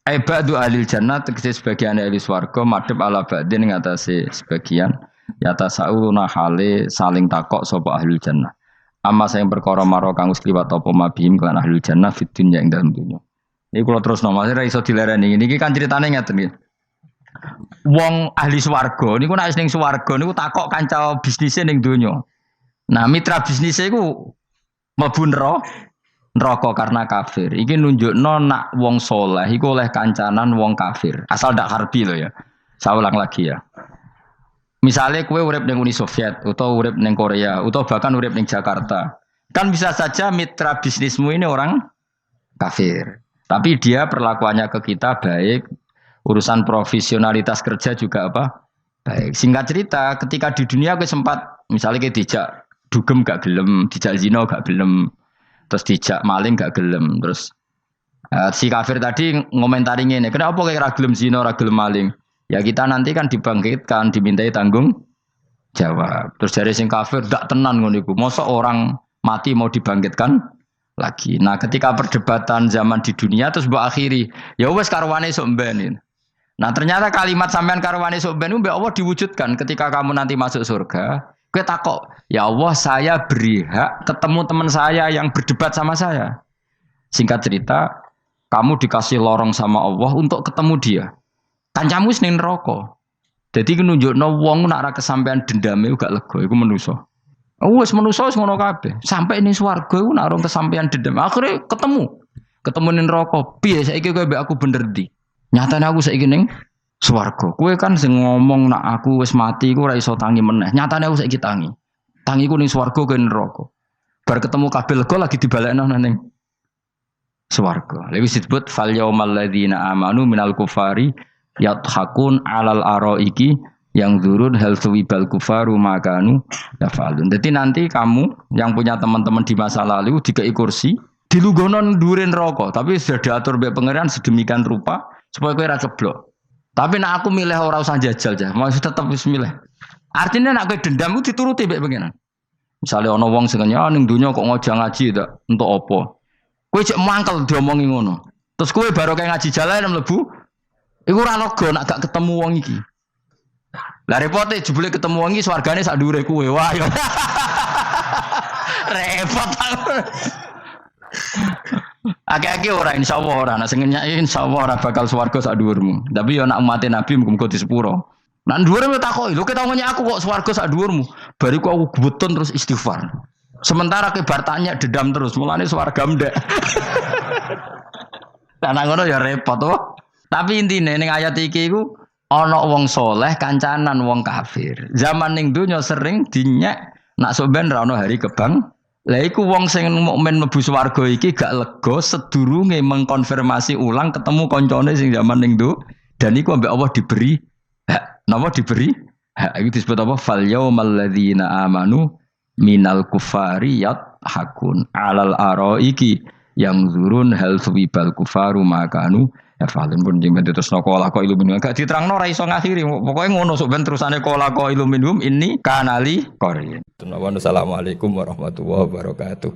Ba'du ahlil jannah tegese sebagiane ahli swarga madhep ala ba'din ing atase sebagian yata sauna hale saling takok sapa ahlul jannah. Amma sing perkara maro kang wis kliwat apa mabihim kelan ahlul jannah fid dunya ing dalem dunya. Iki kula terusno Mas ora iso dilereni. Niki kan critane ngeten iki. Wong ahli swarga niku nek ning swarga niku takok kanca bisnise ning donya. Nah, mitra bisnise iku mlebu neraka karena kafir. Iki nunjukno nak wong saleh iku oleh kancanan wong kafir. Asal ndak harbi lho ya. Saya ulang lagi ya. Misalnya kowe urip ning Uni Soviet utawa urip ning Korea utawa bahkan urip ning Jakarta. Kan bisa saja mitra bisnismu ini orang kafir. Tapi dia perlakuannya ke kita baik. Urusan profesionalitas kerja juga apa? Baik. Singkat cerita, ketika di dunia aku sempat misalnya kayak dijak dugem gak gelem, dijak zina gak gelem. Terus dijak maling gak gelem. Terus si kafir tadi ngomentari ngene, kenapa kayak ra gelem zina, ra gelem maling? Ya kita nanti kan dibangkitkan, dimintai tanggung jawab. Terus dari sing kafir dak tenan ngono iku. Mosok orang mati mau dibangkitkan lagi. Nah, ketika perdebatan zaman di dunia terus mbok akhiri, ya wis karwane sok mben. Nah, ternyata kalimat sampean karwane sok mben mbek Allah diwujudkan ketika kamu nanti masuk surga. Kowe takok, "Ya Allah, saya beri hak ketemu teman saya yang berdebat sama saya." Singkat cerita, kamu dikasih lorong sama Allah untuk ketemu dia. Kancamu wis ning neraka. Dadi nunjukno wong nek ora kesampean dendame gak lega, iku manusa. Wis manusa wis ngono kabeh. Sampai ning swarga iku nek ora kesampean dendam, akhire ketemu. Ketemu ning neraka. Piye saiki kowe mbek aku bener ndi? Nyatane aku saiki ning swarga. Kowe kan sing ngomong nek aku wis mati iku ora iso tangi meneh. Nyatane aku saiki tangi. Tangiku ning swarga kowe neraka. Bar ketemu kabeh lega lagi dibalekno ning swarga. Lha wis disebut fal yaumal ladzina amanu minal kufari yadhakun alal araiki yang zurun hal suwibal kufaru makanu yafalun. Jadi nanti kamu yang punya teman-teman di masa lalu dikai kursi dilungguhno ndurin rokok, tapi sudah diatur mbek pangeran sedemikian rupa supaya kowe ora ceblok. Tapi nek aku milih ora usah jajal jah, mau tetep wis milih. Artinya nek kowe dendam ku dituruti mbek pangeran. Misale ana wong sing ning donya kok ngojang ngaji tak entuk apa? Kowe cek mangkel diomongi ngono. Terus kowe baru kayak ngaji jalan mlebu iku ora lega nek gak ketemu wong iki. Lah repote jebule ketemu wong iki swargane sak dhuwure kowe. Wah ya. Repot. Akeh-akeh ora insyaallah ora. Nek sing nyai insyaallah ora bakal swarga sak dhuwurmu. Tapi ya nek umat Nabi muga-muga di sepuro. Nek dhuwure takoki, lho ketawone aku kok swarga sak dhuwurmu. Bariku aku gebetun terus istighfar. Sementara ke bar tanya dedam terus, mulane swarga ndek. Karena ngono ya repot to. Tapi intine ning ayat iki iku ana wong soleh kancanan wong kafir. Zaman ning donya sering dinyek nak sampean ra ono hari kebang. Lah iku wong sing mukmin mlebu swarga iki gak lega sedurunge mengkonfirmasi ulang ketemu kancane sing zaman ning do dan iku ambek Allah diberi hak. Napa diberi? Hak iki disebut apa? Fal yaumal ladzina amanu minal kufari yadhakun alal araiki yang zurun hal suwibal kufaru makanu ya falen pun jeng terus nokola ko iluminum gak diterangno ra iso ngakhiri pokoke ngono sok ben terusane kola ko iluminum ini kanali korin. Assalamualaikum warahmatullahi wabarakatuh.